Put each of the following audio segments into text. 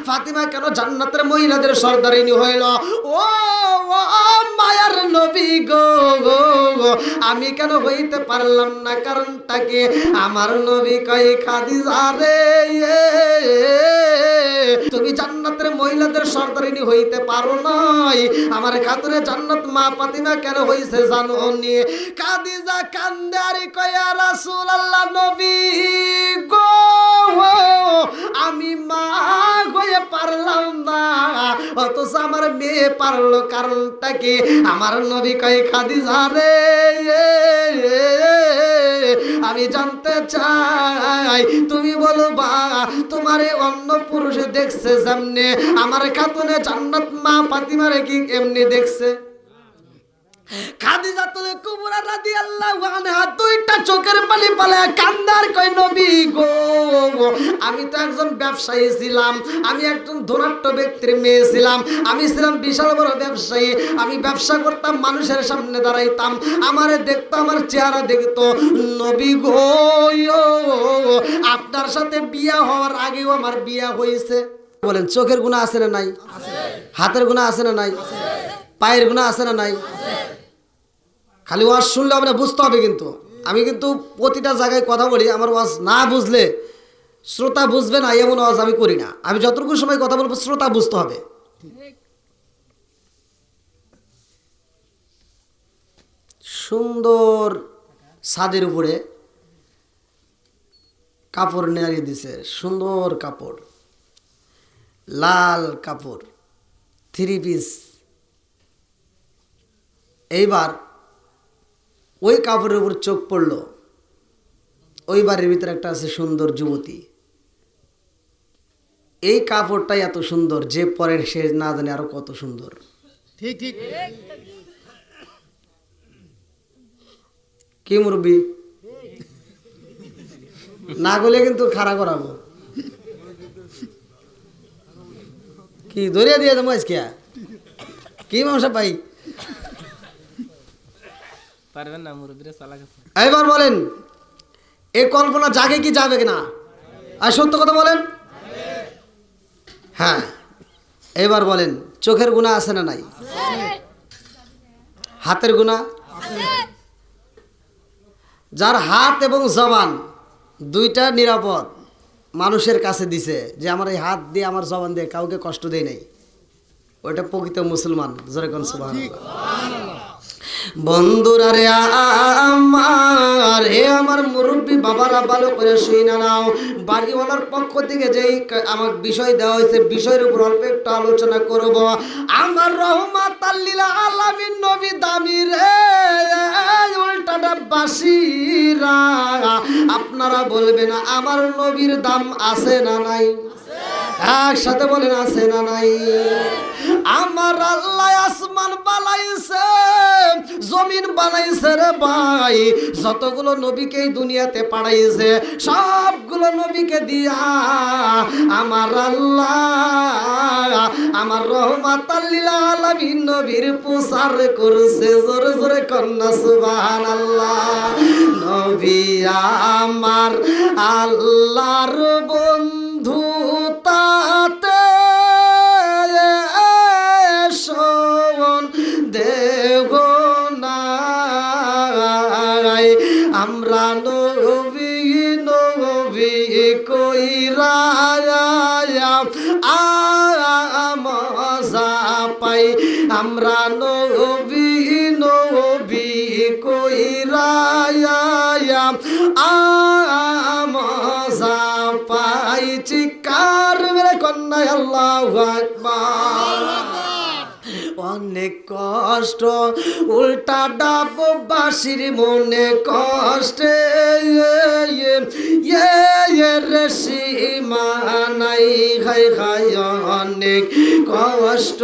ফাতিমা কেন জান্নাতের মহিলাদের সর্দারিনী হইল? ও মায়ার নবী গো, আমি কেন হইতে পারলাম না? কারণটা কি? আমার নবী কই খাদিজা রে, তুমি জান্নাতের মহিলাদের সর্দারিনী হইতে পারো নাই, আমার খাতুনে জান্নাত মা ফাতিমা কেন হইছে জানো নি? খাদিজা কান্দারি কয়া রাসূলুল্লাহ নবী গো, আমি মা হয়ে পারলাম না, অথচ আমার মেয়ে পারলো। কারণটা কি? আমার নবী কয় খাদিজা রে, আমি জানতে চাই তুমি বলবা তোমারে অন্য পুরুষে দেখছে যেমনে, আমার খাতুনে জান্নাত মা ফাতিমারে কি এমনি দেখছে? খাদিজাতুল কুবরা রাদিয়াল্লাহু আনহা দুইটা চোখের পানি ফেলে কান্দার কয় নবী গো, আমি তো একজন ব্যবসায়ী ছিলাম, আমি একজন ধনাঢ্য ব্যক্তির মেয়ে ছিলাম, আমি ছিলাম বিশাল বড় ব্যবসায়ী, আমি ব্যবসা করতাম, মানুষের সামনে দাঁড়াইতাম, আমারে দেখতো, আমার চেহারা দেখতো। নবী গো, আপনার সাথে বিয়া হওয়ার আগেও আমার বিয়া হয়েছে। বলেন চোখের গুনাহ আছে না নাই? হাতের গুনাহ আছে না নাই? পায়ের গুনাহ আছে না নাই? খালি ওয়াজ শুনলে আমরা বুঝতে হবে, কিন্তু আমি কিন্তু প্রতিটা জায়গায় কথা বলি, আমার ওয়াজ না বুঝলে শ্রোতা বুঝবে না এমন ওয়াজ আমি করি না। আমি যতটুকু সময় কথা বলবো শ্রোতা বুঝতে হবে। সুন্দর ছাদের উপরে কাপড় নেড়িয়ে দিছে, সুন্দর কাপড়, লাল কাপড়, 3 পিস। এইবার ওই কাপড়ের উপর চোখ পড়ল, ওই বাড়ির ভিতরে একটা আছে সুন্দর যুবতী। এই কাপড়টাই এত সুন্দর, যে পরে সে না জানে আরো কত সুন্দর। ঠিক ঠিক কি মুরব্বি? না গলে কিন্তু খাড়া করাবো। কি ধরিয়া দিয়ে দেবো আজকে? কি মাংসা পাই? এবার বলেন এই কল্পনা জাগে কি যাবে কিনা? আর সত্য কথা বলেন। হ্যাঁ, এবার বলেন চোখের গুনাহ আছে না নাই? হাতের গুনাহ? যার হাত এবং জবান দুইটা নিরাপদ মানুষের কাছে দিছে, যে আমার এই হাত দিয়ে আমার জবান দিয়ে কাউকে কষ্ট দেয় নাই, ওইটা প্রকৃত মুসলমান। জোরে কোন সুবহানাল্লাহ। বন্ধুরা রে আমার, হে আমার মুরব্বী বাবারা, ভালো করে শুনে নাও। বাড়িওয়ালার পক্ষ থেকে যেই আমার বিষয় দেওয়া হয়েছে, বিষয়ের উপর অল্প একটু আলোচনা করব। আমার রহমাতাল লিল আলামিন নবী দামি রে, উল্টাটা বাসিরা। আপনারা বলবেন আমার নবীর দাম আছে না নাই? একসাথে বলেন আছে না নাই? আমার আল্লাহ আসমান বানাইছে, জমিন বানাইছে রে ভাই, যতগুলো নবীকে এই দুনিয়াতে পাঠাইছে সবগুলো নবীকে দিয়া আমার আল্লাহ আমার রহমাতাল লিল আলামিন নবীর প্রচার করছে। জোরে জোরে কন্যা সুবহানাল্লাহ। নবী আমার আল্লাহর বন্ধু, তাতে দেব নাই আমরা নবী নবী কইরা মজা পাই, আমরা নবী নবী কইরা মজা পাই। চিৎকার মেরে কন্যা আল্লাহু আকবার। অনেক কষ্ট উল্টা ডাব বাসির মনে কষ্টে রে সীমা নাই। খাই খাই অনেক কষ্ট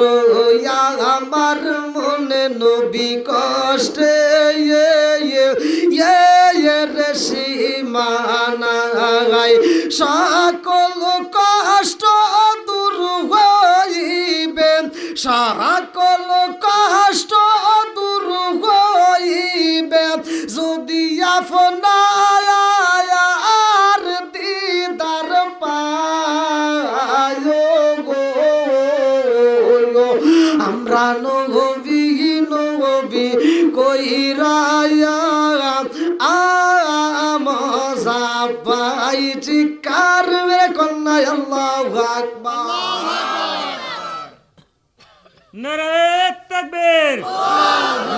আমার মনে নবী কষ্টে রে সীমা নাই। সকল কষ্ট দূর হইবে, সকল কষ্ট দূর হইবে যদি আপনার দিদার পায় গো। প্রাণ হবি নবী কইরায়া আমজা পাই চিকার মেরে কন্যা আল্লাহু আকবার। নারে তাকবীর,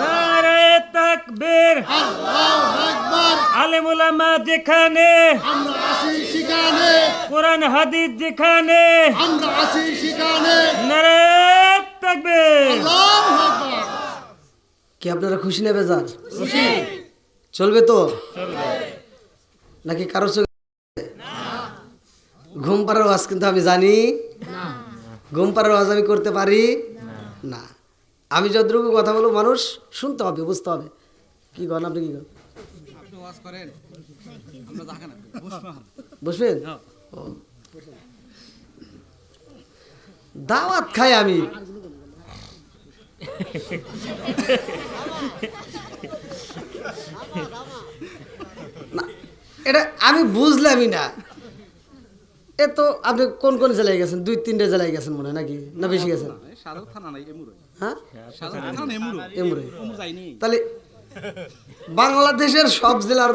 নারে তাকবীর, আল্লাহু আকবার। আলেম উলামা যেখানে, আমরা আছি সেখানে, কোরআন হাদিস যেখানে, আমরা আছি সেখানে। নারে তাকবীর। আল্লাহু আকবার। কি আপনারা খুশি না বেজার? খুশি চলবে তো চলবে নাকি কারোর চোখে ঘুম পাড়ার ওয়াজ কিন্তু আমি জানি ঘুম পাড়ার ওয়াজ আমি করতে পারি না। আমি যতটুকু কথা বলবো মানুষ শুনতে হবে, বুঝতে হবে। কি করেন আপনি? কি করেন? বসবেন? ও। দাওয়াত খাই আমি। না, এটা আমি বুঝলামই না। এ তো আপনি কোন কোন জেলায় গেছেন? 2-3টে জেলায় গেছেন মনে হয়, নাকি না বেশি গেছেন? হ্যাঁ, এমুরে। তাহলে বাংলাদেশের সব জেলার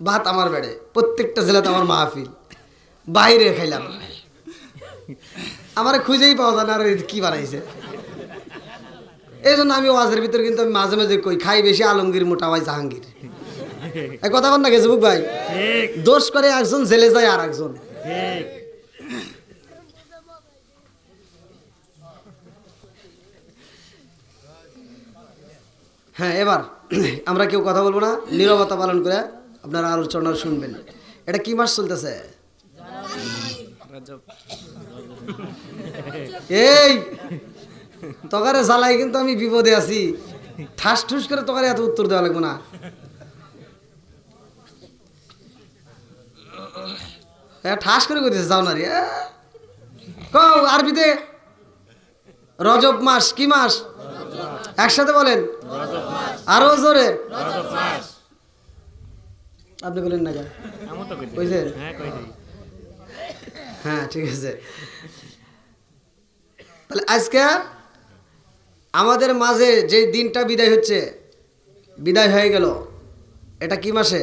ভাত আমার বেড়ে, প্রত্যেকটা জেলাতে আমার মাহফিল। বাইরে খাইলাম, আমার খুঁজেই পাওয়া যায় না আর কি বানাইছে। এই জন্য আমি ওয়াজের ভিতরে কিন্তু আমি মাঝে মাঝে কই খাই বেশি আলমগীর, মোটা ভাই জাহাঙ্গীর। এই কথা বল না গেছে বুক ভাই? ঠিক দোষ করে একজন, জেলে যায় আর একজন। ঠিক। হ্যাঁ, এবার আমরা কেউ কথা বলবো না, নীরবতা পালন করে আপনারা আলোচনা শুনবেন। এটা কি মাস চলতেছে? এই তকারে জ্বালাই কিন্তু আমি বিপদে আছি। ঠাস ঠুস করে তকারে এত উত্তর দেওয়া লাগবে না। ঠাস করে কইতেছে যাও না রে। কও আরবিতে রজব মাস কি মাস? একসাথে বলেন, আরো জোরে। আপনি বলেন না কেন? আমি তো কইছি। কইছেন? হ্যাঁ কইছি। হ্যাঁ, ঠিক আছে। তাহলে আজকে আমাদের মাঝে যে দিনটা বিদায় হচ্ছে, বিদায় হয়ে গেল, এটা কি মাসে?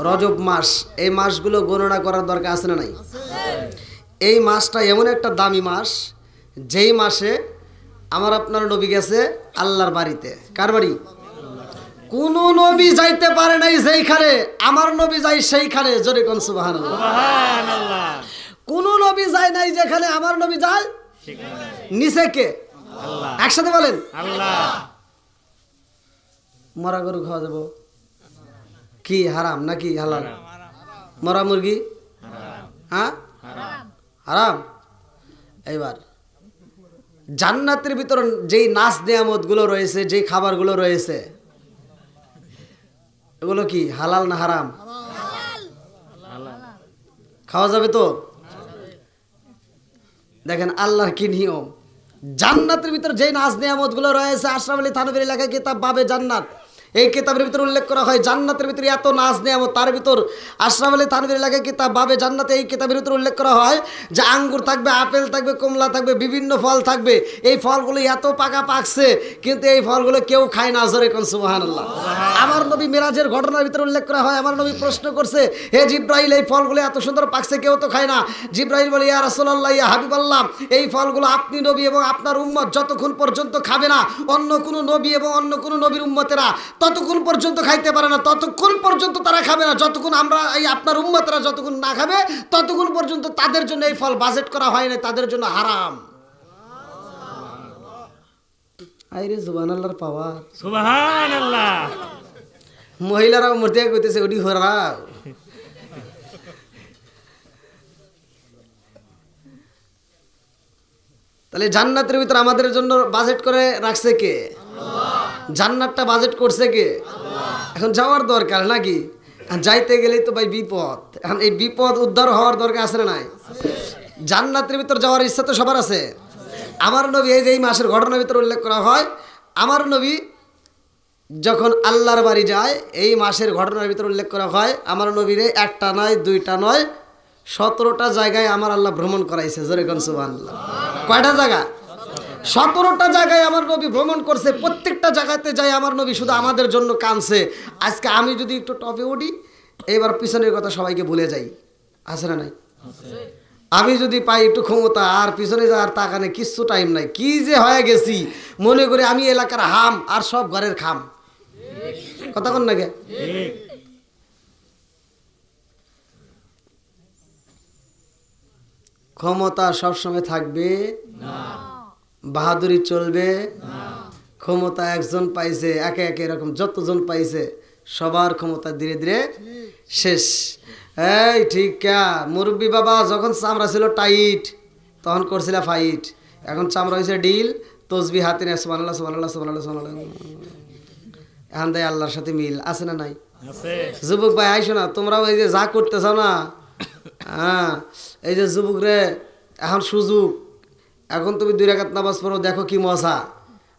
রজব মাস। এই মাসগুলো গণনা করার দরকার আছে না নাই? এই মাসটা এমন একটা দামি মাস, যেই মাসে আমার আপনার নবী গেছে আল্লাহর বাড়িতে। কার বাড়ি? কোন নবী যাইতে পারে নাই যেইখানে, আমার নবী যাই সেইখানে। জোরে কোন সুবহানাল্লাহ। সুবহানাল্লাহ। কোন নবী যায় নাই যেখানে আমার নবী যায়। নিচে কে? আল্লাহ। একসাথে বলেন, আল্লাহ। মরা গরু খাওয়া যাবো কি হারাম নাকি হালাল? মরা মুরগি হ্যাঁ হারাম। এইবার জান্নাতের ভিতর যেই নাচ নিয়ামত গুলো রয়েছে, যেই খাবারগুলো রয়েছে, এগুলো কি হালাল না হারাম? খাওয়া যাবে তো? দেখেন আল্লাহর কি নিয়ম। জান্নাতের ভিতর যেই নাচ নিয়ামত গুলো রয়েছে, আশরাফ আলী থানভীর লেখা কিতাব বাবে জান্নাত, এই কিতাবের ভিতরে উল্লেখ করা হয় জান্নাতের ভিতরে এত নাজ নিয়ামত। তার ভিতর আশরাফ আলী থানভীর লেখা কিতাব বাবে জান্নাতে এই কিতাবের ভিতরে উল্লেখ করা হয় যে আঙ্গুর থাকবে, আপেল থাকবে, কমলা থাকবে, বিভিন্ন ফল থাকবে। এই ফলগুলো এত পাকা পাকছে, কিন্তু এই ফলগুলো কেউ খায় না। জোরে কোন সুবহানাল্লাহ। আমার নবী মেরাজের ঘটনার ভিতরে উল্লেখ করা হয়, আমার নবী প্রশ্ন করছে, হে জিব্রাইল, এই ফলগুলো এত সুন্দর পাকছে, কেউ তো খায় না। জিব্রাইল বলে, ইয়া রাসূলুল্লাহ, ইয়া হাবিবাল্লাহ, এই ফলগুলো আপনি নবী এবং আপনার উম্মত যতক্ষণ পর্যন্ত খাবে না, অন্য কোনো নবী এবং অন্য কোনো নবীর উম্মতেরা ততক্ষণ পর্যন্ত খাইতে পারে না, ততক্ষণ পর্যন্ত তারা খাবে না, যতক্ষণ আমরা এই আপনার উম্মতেরা যতক্ষণ না খাবে ততক্ষণ পর্যন্ত তাদের জন্য এই ফল বাজেট করা হয় না, তাদের জন্য হারাম। আইরে সুবহানাল্লাহর পাওয়ার। সুবহানাল্লাহ। মহিলারাও মরতে কইতেছে ওডি হরা। তাহলে জান্নাতের ভিতর আমাদের জন্য বাজেট করে রাখছে কে? জান্নাতটা বাজেট করছে কে? এখন যাওয়ার দরকার নাকি? যাইতে গেলেই তো ভাই বিপদ। এখন এই বিপদ উদ্ধার হওয়ার দরকার আছে না নাই? জান্নাতের ভিতর যাওয়ার ইচ্ছা তো সবার আছে। আমার নবী, এই যে এই মাসের ঘটনার ভিতরে উল্লেখ করা হয়, আমার নবী যখন আল্লাহর বাড়ি যায়, এই মাসের ঘটনার ভিতরে উল্লেখ করা হয় আমার নবীরে একটা নয়, দুইটা নয়, 17টা জায়গায় আমার আল্লাহ ভ্রমণ করাইছে। জোরে কোন সুবহানাল্লাহ। কয়টা জায়গা? 17টা জায়গায় আমার নবী ভ্রমণ করছে, প্রত্যেকটা জায়গাতে যাই আমার নবী শুধু আমাদের জন্য কাঁদছে। আজকে আমি যদি একটু টপে উঠি, এবার পিছনের কথা সবাইকে ভুলে যাই, আছে না নাই? আমি যদি পাই একটু ক্ষমতা, আর পিছনে যাওয়ার তাকানে কিচ্ছু টাইম নাই, কি যে হয়ে গেছি মনে করি আমি এলাকার হাম আর সব ঘরের খাম। কথা কন না গে? ঠিক। ক্ষমতা সবসময় থাকবে না, বাহাদুরি চলবে না। ক্ষমতা একজন পাইছে, একে একে এরকম যতজন পাইছে সবার ক্ষমতা ধীরে ধীরে শেষ। এই ঠিক ক্যা মুরব্বী বাবা, যখন চামড়া ছিল টাইট তখন করছিল ফাইট, এখন চামড়া হয়েছে ডিল, তসবি হাতে নেয় সুবহানাল্লাহ সুবহানাল্লাহ সুবহানাল্লাহ সুবহানাল্লাহ। এখন দেয় আল্লাহর সাথে মিল আছে না নাই? আছে। যুবক ভাই আইসো না, তোমরাও এই যে যা করতেছো না, হ্যাঁ এই যে যুবক রে, এখন সুযোগ, এখন তুমি 2 রাকাত নামাজ পড়ো, দেখো কি মজা।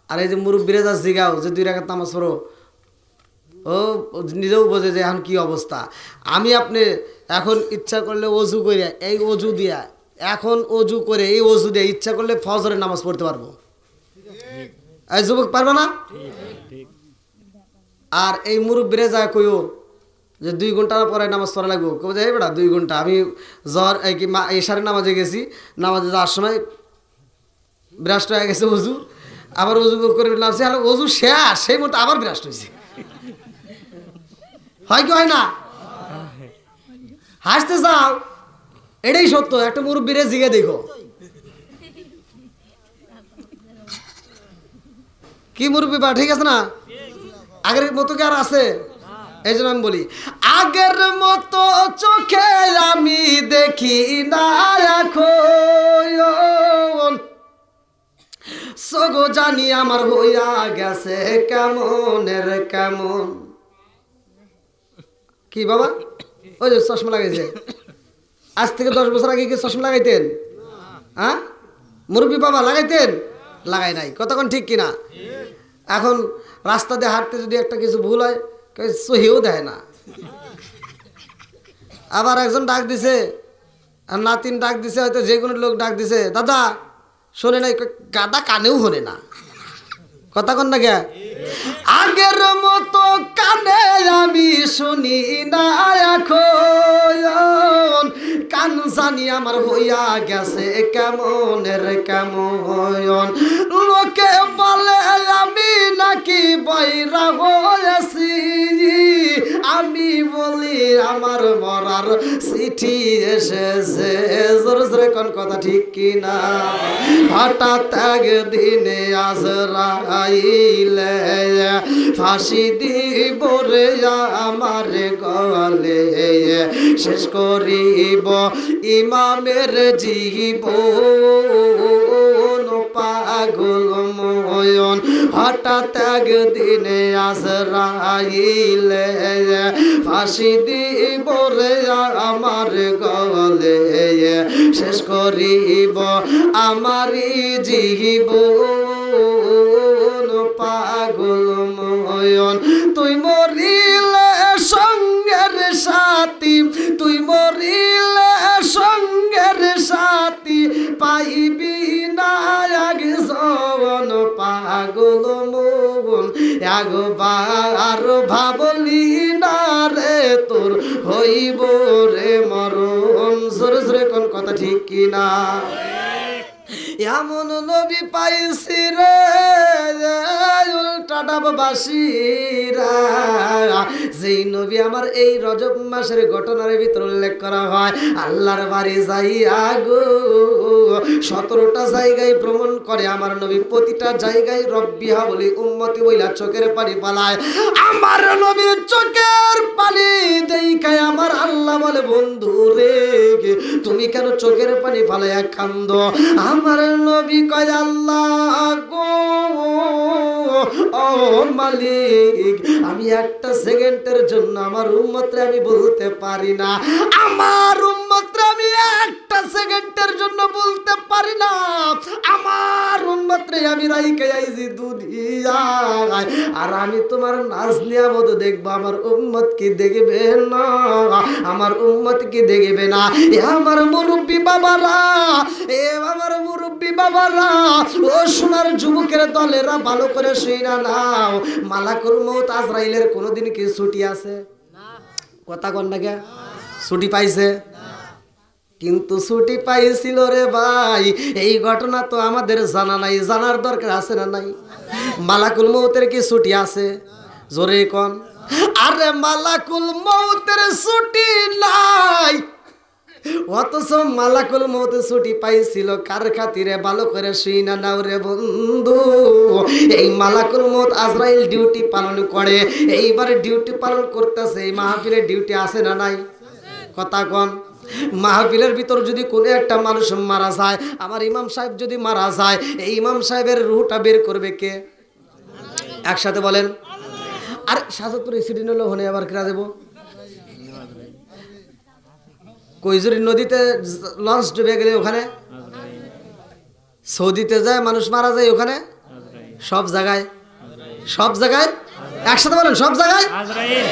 আর এই যে মুরব্বীরা যা জিগাও যে 2 রাকাত নামাজ পড়ো, ও নিজেও বোঝে যে এখন কি অবস্থা। আমি আপনি এখন ইচ্ছা করলে অজু করে, এই অজু দিয়া, এখন অজু করে এই অজু দিয়ে ইচ্ছা করলে ফজরের নামাজ পড়তে পারবো। এই যুবক পারবে না? ঠিক। আর এই মুরব্বীরা যা কইও যে 2 ঘন্টা পরে নামাজ পড়া লাগবো, কেউ যাই বেড়া 2 ঘন্টা। আমি জ্বর এই কি এশারের নামাজে গেছি, নামাজে যাওয়ার সময় ব্রাস্ট হয়ে গেছে অজু, আবার অজু করে নামছি, হ্যালো অজু শেষ, সেই মতো আবার ব্রাস্ট হয়েছে। হয় কি হয় না? হাসতে যাও, এটাই সত্য। একটা মুরব্বীরে জিগে দেখো, কি মুরব্বী বা ঠিক আছে না? আগের মতো কি আর আছে? এই জন্য আমি বলি, আগের মতো চোখে আমি দেখি না এখন, সগো জানি আমার হইয়া গেছে কেমনের কেমন। কি বাবা, ওই যে চশমা লাগাইছে, আজ থেকে 10 বছর আগে কি চশমা লাগাইতেন? হ্যাঁ মুরব্বী বাবা লাগাইতেন? লাগাই নাই। কতক্ষণ ঠিক কিনা? এখন রাস্তা দিয়ে হাঁটতে যদি একটা কিছু ভুল হয়, সহিও দেয় না। আবার একজন ডাক দিছে, আর নাতিন ডাক দিছে, হয়তো যে কোনো লোক ডাক দিছে, দাদা শোনে নাই, গাদা কানেও শোনে না। কথা কন না কে? আগের মতো কানে আমি শুনি না এখন, কান জানি আমার হইয়া গেছে কেমনের কেমন। লোকে বলে আমি নাকি বৈরা হয়েছি, আমি বলি আমার মরার চিঠি এসেছে। জোরে জোরে কোন কথা ঠিক কিনা? হঠাৎ একদিনে আজরাইলে ফাঁসি দিব রে আমার গলে, শেষ করিব ইমামের জীবন পাগল ময়ন। হঠাৎ একদিনে আজরাইলে ফাঁসি দিব রে আমার গলে, শেষ করিব আমারই জীবন পাগল ময়ন। তুই মরিলে সঙ্গের সাথী, তুই মরিলে সঙ্গের সাথী, পাইবি না একজন পাগল মন। একবার ভাবলি না রে তোর হইব রে মরণ। জোরে জোরে কোন কথা ঠিক কিনা? এমন নবী পাইছি রে উল্টাডাববাসীরা, যেই নবী আমার এই রজব মাসের ঘটনার ভিতর উল্লেখ করা হয়। আল্লাহর বাড়ি যাইয়া গো 17টা জায়গায় ভ্রমণ করে আমার নবী, প্রতিটা জায়গায় রব্বিহা বলি উম্মতি বইলা চোখের পানি পালায়। আমার নবীর চোখের পানি দেখায় আমার আল্লাহ বলে, বন্ধু রে তুমি কেন চোখের পানি ফালাইয়া কান্দ? আমার নবী কয়, আল্লাহ গো ও মালিক, আমি একটা সেকেন্ডের জন্য আমার উম্মতরে আমি বলতে পারি না, আমার উম্মতরে আমি একটা সেকেন্ডের জন্য বলতে পারি না, আমার উম্মতরে আমি রাইকে আইছি দুনিয়ায়, আর আমি তোমার নাজ নিয়ামত দেখবো, আমার উম্মত কি দেখবে না, আমার উম্মত কি দেখবে না। এ আমার মুরব্বী বাবারা, এ আমার মুরব্বী বাবারা, ও সোনার যুবকের দলেরা, ভালো করে শুইনা নাও। মালাকুল মউত আজরাইলের কোনোদিন কি ছুটি আছে? কথা কন না কে? ছুটি পাইছে? কিন্তু ছুটি পাইছিল রে ভাই, এই ঘটনা তো আমাদের জানা নাই, জানার দরকার আছে না নাই? মালাকুল মউতের কি ছুটি আছে? জোরে কোন। আরে মালাকুল মউতের ছুটি নাই, অথচ মালাকুল মউত ছুটি পাইছিল কার খাতিরে? ভালো করে শুইনা নাও রে বন্ধু। এই মালাকুল মউত আজরাইল ডিউটি পালন করে, এইবার ডিউটি পালন করতেছে। এই মাহফিলে ডিউটি আছে না নাই? কথা কন। মাহফিলের ভিতর যদি কোনো একটা মানুষ মারা যায়, আমার ইমাম সাহেব যদি মারা যায়, এই ইমাম সাহেবের রুহটা বের করবে কে? একসাথে বলেন। আর সাজাদপুর এক্সিডেন্ট হলো, হনে আবার কেনা দেবো? কৈজুরি নদীতে লঞ্চ ডুবে গেলে ওখানে, সৌদিতে যায় মানুষ মারা যায় ওখানে, সব জায়গায়, সব জায়গায় একসাথে বলেন, সব জায়গায়, আজরাইল।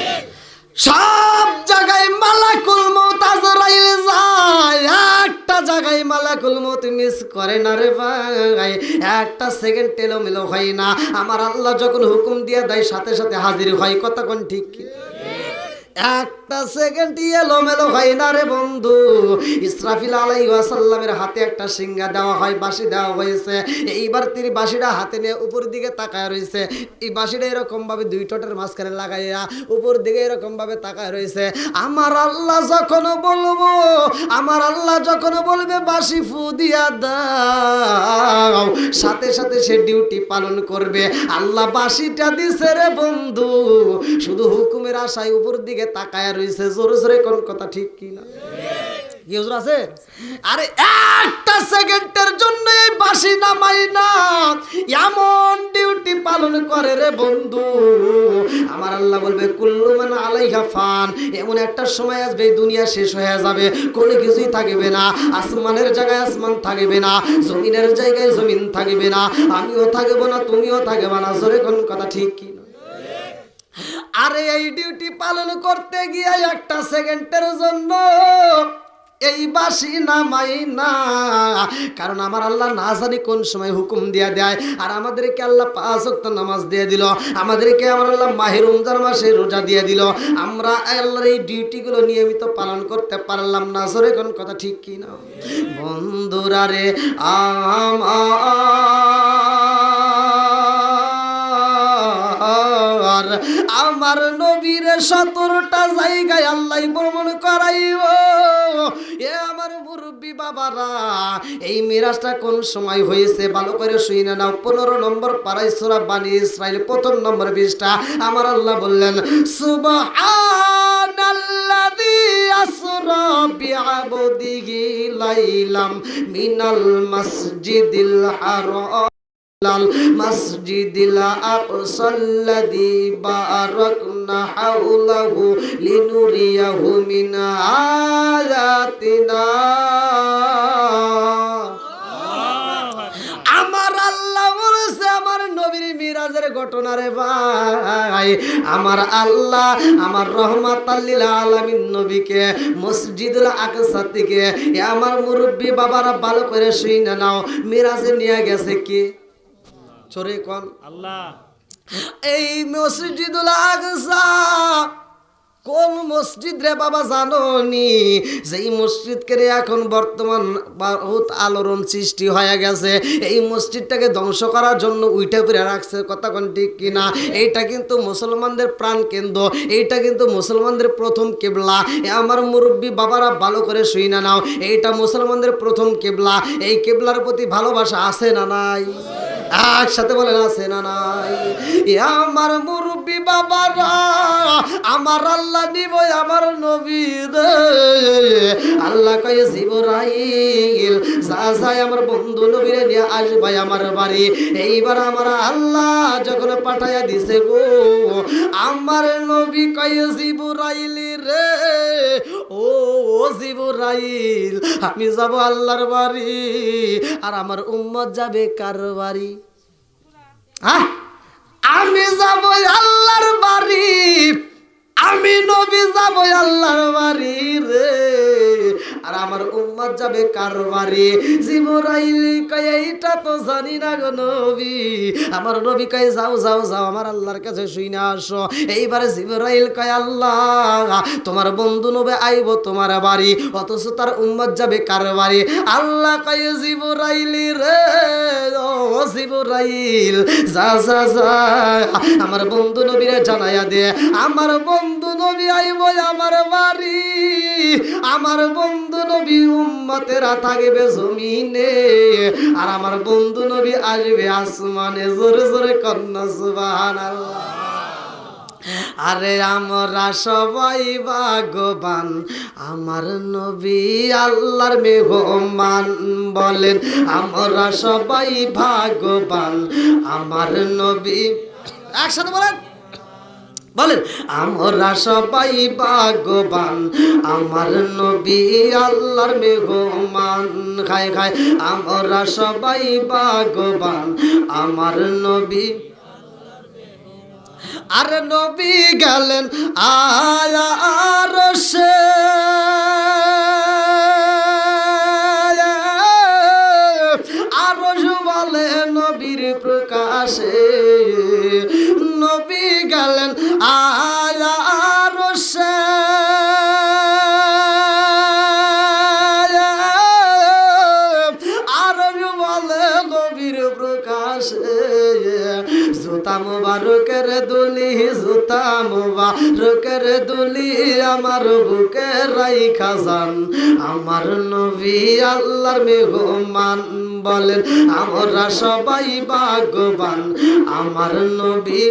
সব জায়গায় মালাকুল মউত আজরাইল যায়, একটা জায়গায় মালাকুল মউত মিস করে না রে ভাই, একটা সেকেন্ড এলোমেলো হয় না। আমার আল্লাহ যখন হুকুম দিয়ে দেয় সাথে সাথে হাজির হয়। কথা কোন ঠিক কি? একটা সেকেন্ড এলোমেলো হয় না রে বন্ধু। ইসরাফিল আলাইহিস সালামের হাতে একটা সিংহা দেওয়া হয়, বাঁশি দেওয়া হয়েছে। এইবার তিনি বাঁশিটা হাতে নিয়ে উপর দিকে তাকায় রয়েছে। এই বাঁশিটা এরকম ভাবে দুই ঠোঁটের মাঝখানে লাগাইয়া উপর দিকে এরকম ভাবে তাকায় রয়েছে। আমার আল্লাহ যখন বলবো, আমার আল্লাহ যখন বলবে বাঁশি ফু দিয়া দাও, সাথে সাথে সে ডিউটি পালন করবে। আল্লাহ বাঁশিটা দিছে রে বন্ধু, শুধু হুকুমের আশায় উপর দিকে তাকায় রয়েছে। জোরে জোরে কোন কথা ঠিক কি না? কি হুজুর আছে? আরে একটা সেকেন্ডের জন্য এই বাঁশি নামাই না, এমন ডিউটি পালন করে রে বন্ধু। আমার আল্লাহ বলবে কুল্লু মান আলাইহা ফান, এমন একটা সময় আসবে এই দুনিয়া শেষ হয়ে যাবে, কোনো কিছুই থাকবে না। আসমানের জায়গায় আসমান থাকবে না, জমিনের জায়গায় জমিন থাকবে না, আমিও থাকবো না, তুমিও থাকবে না। জোরে কোন কথা ঠিক কি না? আরে এই ডিউটি পালন করতে গিয়ে একটা সেকেন্ডের জন্য এই বাঁশি নামাই না, কারণ আমার আল্লাহ না জানি কোন সময় হুকুম দিয়া দেয়। আর আমাদেরকে আল্লাহ 5 ওয়াক্ত নামাজ দিয়ে দিল, আমাদেরকে আমার আল্লাহ মাহে রমজান মাসে রোজা দিয়ে দিল, আমরা আল্লাহর এই ডিউটিগুলো নিয়মিত পালন করতে পারলাম না। জোরে কোন কথা ঠিক কি না? বন্ধুরা রে, আমার নবীর 17টা জায়গায় আল্লাহ ভ্রমণ করাইব। এ আমার মুরব্বী বাবারা, এই মিরাজটা কোন সময় হয়েছে ভালো করে শুনে নাও। 15 নম্বর পারায় সূরা বানী ইসরাইল 1ম নম্বর পৃষ্ঠা। আমার আল্লাহ বললেন সুবহানাল্লাযী আসরা বিআবদিহি লাইলাম মিনাল মাসজিদিল হারাম মসজিদিল আকসাল্লাযী বারাকনা হাওলাহু লিনুরিয়াহু মিন আয়াতিনা। আমার আল্লাহ বলেছে আমার নবীর মিরাজের ঘটনা রে ভাই, আমার আল্লাহ আমার রহমাতাল লিল আলামিন নবীকে মসজিদুল আকসা থেকে, আমার মুরব্বী বাবারা ভালো করে শুনে নাও, মিরাজে নিয়ে গেছে কি? চোরে কোন আল্লাহ। এই মসজিদুল আকসা কোন মসজিদ রে বাবা জানো নি? যেই মসজিদকে এখন বর্তমান বহুত আলোড়ন সৃষ্টি হয়ে গেছে, এই মসজিদটাকে ধ্বংস করার জন্য উইটা করে রাখছে। কথা কোন ঠিক কিনা? এইটা কিন্তু মুসলমানদের প্রাণ কেন্দ্র, এইটা কিন্তু মুসলমানদের প্রথম কেবলা। আমার মুরব্বী বাবারা ভালো করে শুইনা নাও, এইটা মুসলমানদের প্রথম কেবলা। এই কেবলার প্রতি ভালোবাসা আছে না নাই? একসাথে বলেন আছে না নাই? আমার মুরব্বী বাবারা, আমার আল্লাহ নিব আমার নবী রে। আল্লাহ কয়ে জিবরাইল যা যায় আমার বন্ধু নবীরে নিয়ে আসবে আমার বাড়ি। এইবার আমার আল্লাহ যখন পাঠাইয়া দিছে গো, আমার নবী কয়ে জিবরাইল রে, ও জিবরাইল, আমি যাব আল্লাহর বাড়ি, আর আমার উম্মত যাবে কার বাড়ি? হ্যাঁ, আমি যাব আল্লাহর বাড়ি, আমি নবী যাব আল্লাহর বাড়ি রে, আর আমার উম্মত যাবে কার বাড়ি? জিবরাইল কয় এইটা তো জানি না গো নবী। আমার নবী কয় যাও যাও যাও আমার আল্লাহর কাছে শুইনা আসো। এইবারে জিবরাইল কয় আল্লাহ তোমার বন্ধু নবী আইব তোমার বাড়ি, অথচ তার উম্মত যাবে কার বাড়ি? আল্লাহ কয় জিবরাইল রে, ও জিবরাইল যা যা যা আমার বন্ধু নবীরে জানাইয়া দে, আমার বন্ধু নবী আইব আমার বাড়ি, আমার বন্ধু নবী উম্মতেরা থাকবে জমিনে, আর আমার বন্ধু নবী আসবে আসমানে। জোরে জোরে কন্যা সুবহানাল্লাহ। আরে আমরা সবাই ভাগ্যবান, আমার নবী আল্লাহর মেহমান। বলেন আমরা সবাই ভাগ্যবান, আমার নবী। একসাথে বলেন, বলেন আমরা সবাই ভাগ্যবান, আমার নবী আল্লাহর মেহমান। খায় খায় আমরা সবাই ভাগ্যবান, আমার নবী। আর নবী গেলেন আরশে, আরশ বলে নবীর প্রকাশে, নবী গেলেন আরশে, আরশ বলে নবীর প্রকাশে। জুতা মুবারকের দুলি, জুতা মুবারকের দুলি আমার বুকে রাইখা যান, আমার নবী আল্লাহর মেহমান। বলেন আমরা সবাই ভাগ্যবান, আমার নবী।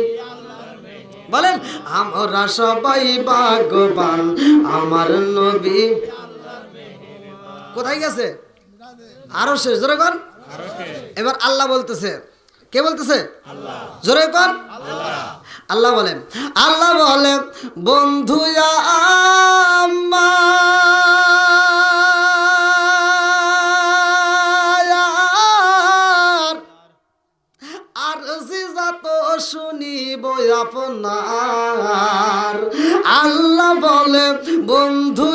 বলেন আমরা সবাই ভাগ্যবান, আমার নবী। কোথায় গেছে? আরো শেষ, জোরে কর। এবার আল্লাহ বলতেছে, কে বলতেছে? জোরে কর। আল্লাহ বলেন, আল্লাহ বলেন বন্ধু আমার, আর যত শুনিব আপনার। আল্লাহ বলে বন্ধু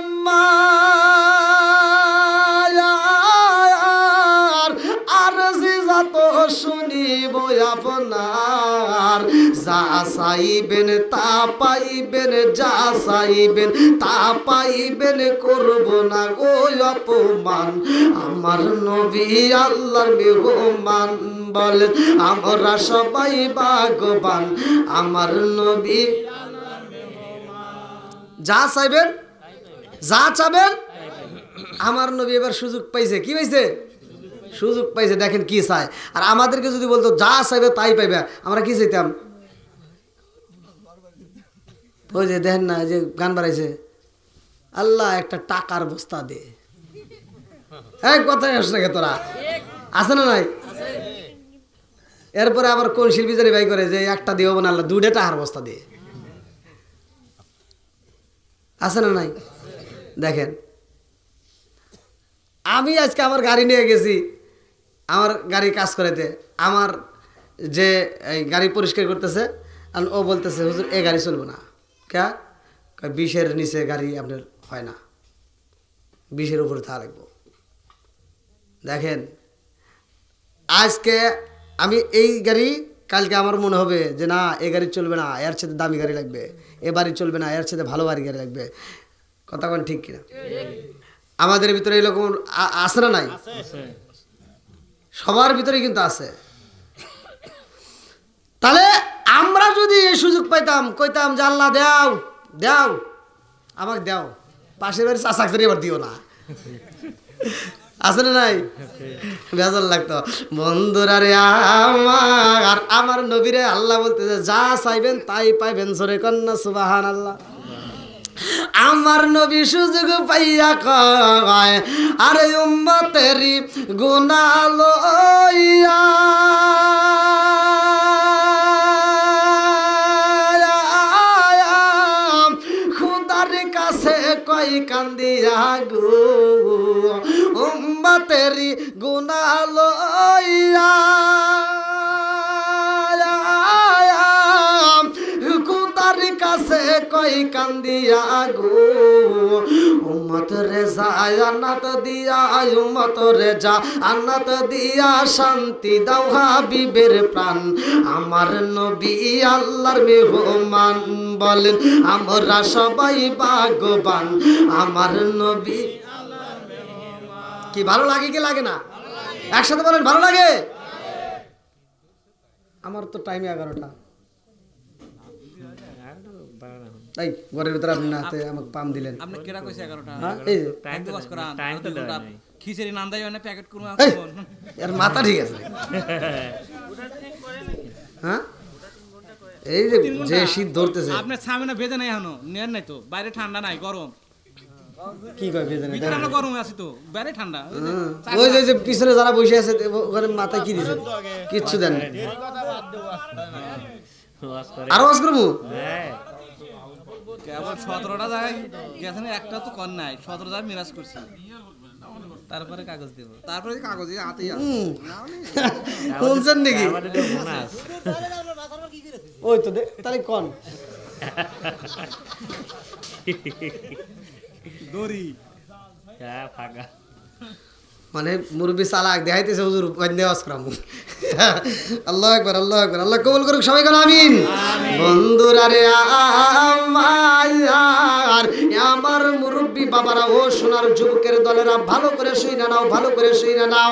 আমার, আর যত শুনিব আপনার। যা চাইবেন তা পাইবেন, যা চাইবেন তা পাইবেন, করব না গো অপমান, আমার নবী আল্লাহর মেহমান। বলেন আমরা সবাই ভাগ্যবান, আমার নবী। যা চাইবেন, যা চাবেন, আমার নবী এবার সুযোগ পাইছে। কি পাইছে? সুযোগ পাইছে। দেখেন কি চায়। আর আমাদেরকে যদি বলতো যা চাইবে তাই পাইবে, আমরা কি চাইতাম? ওই যে দেখেন না, যে গান বাড়াইছে, আল্লাহ একটা টাকার বস্তা দে। এক কথাই আস না তোরা, আছে না নাই? এরপরে আবার কোন শিল্পী জানি ভাই করে যে একটা দিয়ে না, আল্লাহ দুইটা টাকার বস্তা দিয়ে। আছে না নাই? দেখেন আমি আজকে আমার গাড়ি নিয়ে গেছি, আমার গাড়ি কাজ করাইতে, আমার যে এই গাড়ি পরিষ্কার করতেছে, আর ও বলতেছে হুজুর এ গাড়ি চলবে না। কে? 20-এর নিচে গাড়ি আপনার হয় না, 20-এর উপরে থাকা লাগবো। দেখেন আজকে আমি এই গাড়ি, কালকে আমার মনে হবে যে না এ গাড়ি চলবে না, এর সাথে দামি গাড়ি লাগবে, এ বাড়ি চলবে না, এর সাথে ভালো বাড়ি গাড়ি লাগবে। কথা কোন ঠিক কিনা? আমাদের ভিতরে এরকম আছে না নাই? সবার ভিতরে কিন্তু আছে। তাহলে আমরা যদি এই সুযোগ পাইতাম, কইতাম যে আল্লাহ দাও দাও আমাকে দাও, পাশের বাড়ি চাষাকে এবার দিও না। আছে না নাই? বেজার লাগতো। বন্ধুরা রে আমার, আমার নবীরে আল্লাহ বলতেছে যা চাইবেন তাই পাইবেন। জোরে কন্যা সুবহানাল্লাহ। আমার নবী সুযোগ পাইয়া কয় আরে উম্মতেরি গুনাহ লইয়া খুদার কাছে কই কান্দিয়া গো, উম্মতেরি গুনাহ লইয়া সবাই কান্দিয়া গো উম্মত রে জান্নাত দিয়া উম্মত রে জান্নাত দিয়া শান্তি দাও হাবিবের প্রাণ আমার নবী আল্লাহর মেহমান বলেন আমরা সবাই ভাগ্যবান আমার নবী কি ভালো লাগে কি লাগে না একসাথে বলেন ভালো লাগে আমার তো টাইম 11টা এই ঘরের ভিতরে আপনি নাতে আমাকে পাম দিলেন আপনি কেডা কইছে 11টা হ্যাঁ এই যে, টাইম তো টাইম তো দেওয়া নাই খিচুড়ি নাম দেয় না প্যাকেট করব এই, এর মাথা ঠিক আছে হ্যাঁ এই যে যে শীত ধরতেছে আপনি সামনে ভেজে নাই এখনো নেন নাই তো বাইরে ঠান্ডা নাই গরম কি কয় ভেজে না ভিতরে আমরা গরম আছি তো বাইরে ঠান্ডা ওই যে পিছনে যারা বসে আছে ওখানে মাথায় কি দিছে কিচ্ছু দেন না ওয়াজ করে আরো ওয়াজ করবো হ্যাঁ কেবল 17টা যায় গেছেন একটা তো কর নাই 17 যায় মিরাজ করছি তারপরে কাগজ দেব তারপরে কাগজ হাতেই আছে বলছেন নাকি আমাদের তো বোনাস ওই তো তাহলে কোন দড়ি হ্যাঁ ফাঁকা মানে মুরব্বি চালাক দেখাইতেছে হুজুর বন্ধে ওয়াজ করামু আল্লাহু আকবার আল্লাহ কবুল করুক সবাই কোন আমিন বন্ধুরা রে আমার মুরব্বি বাবারা ও সোনার যুবকের দলেরা ভালো করে শুইনা নাও ভালো করে শুইনা নাও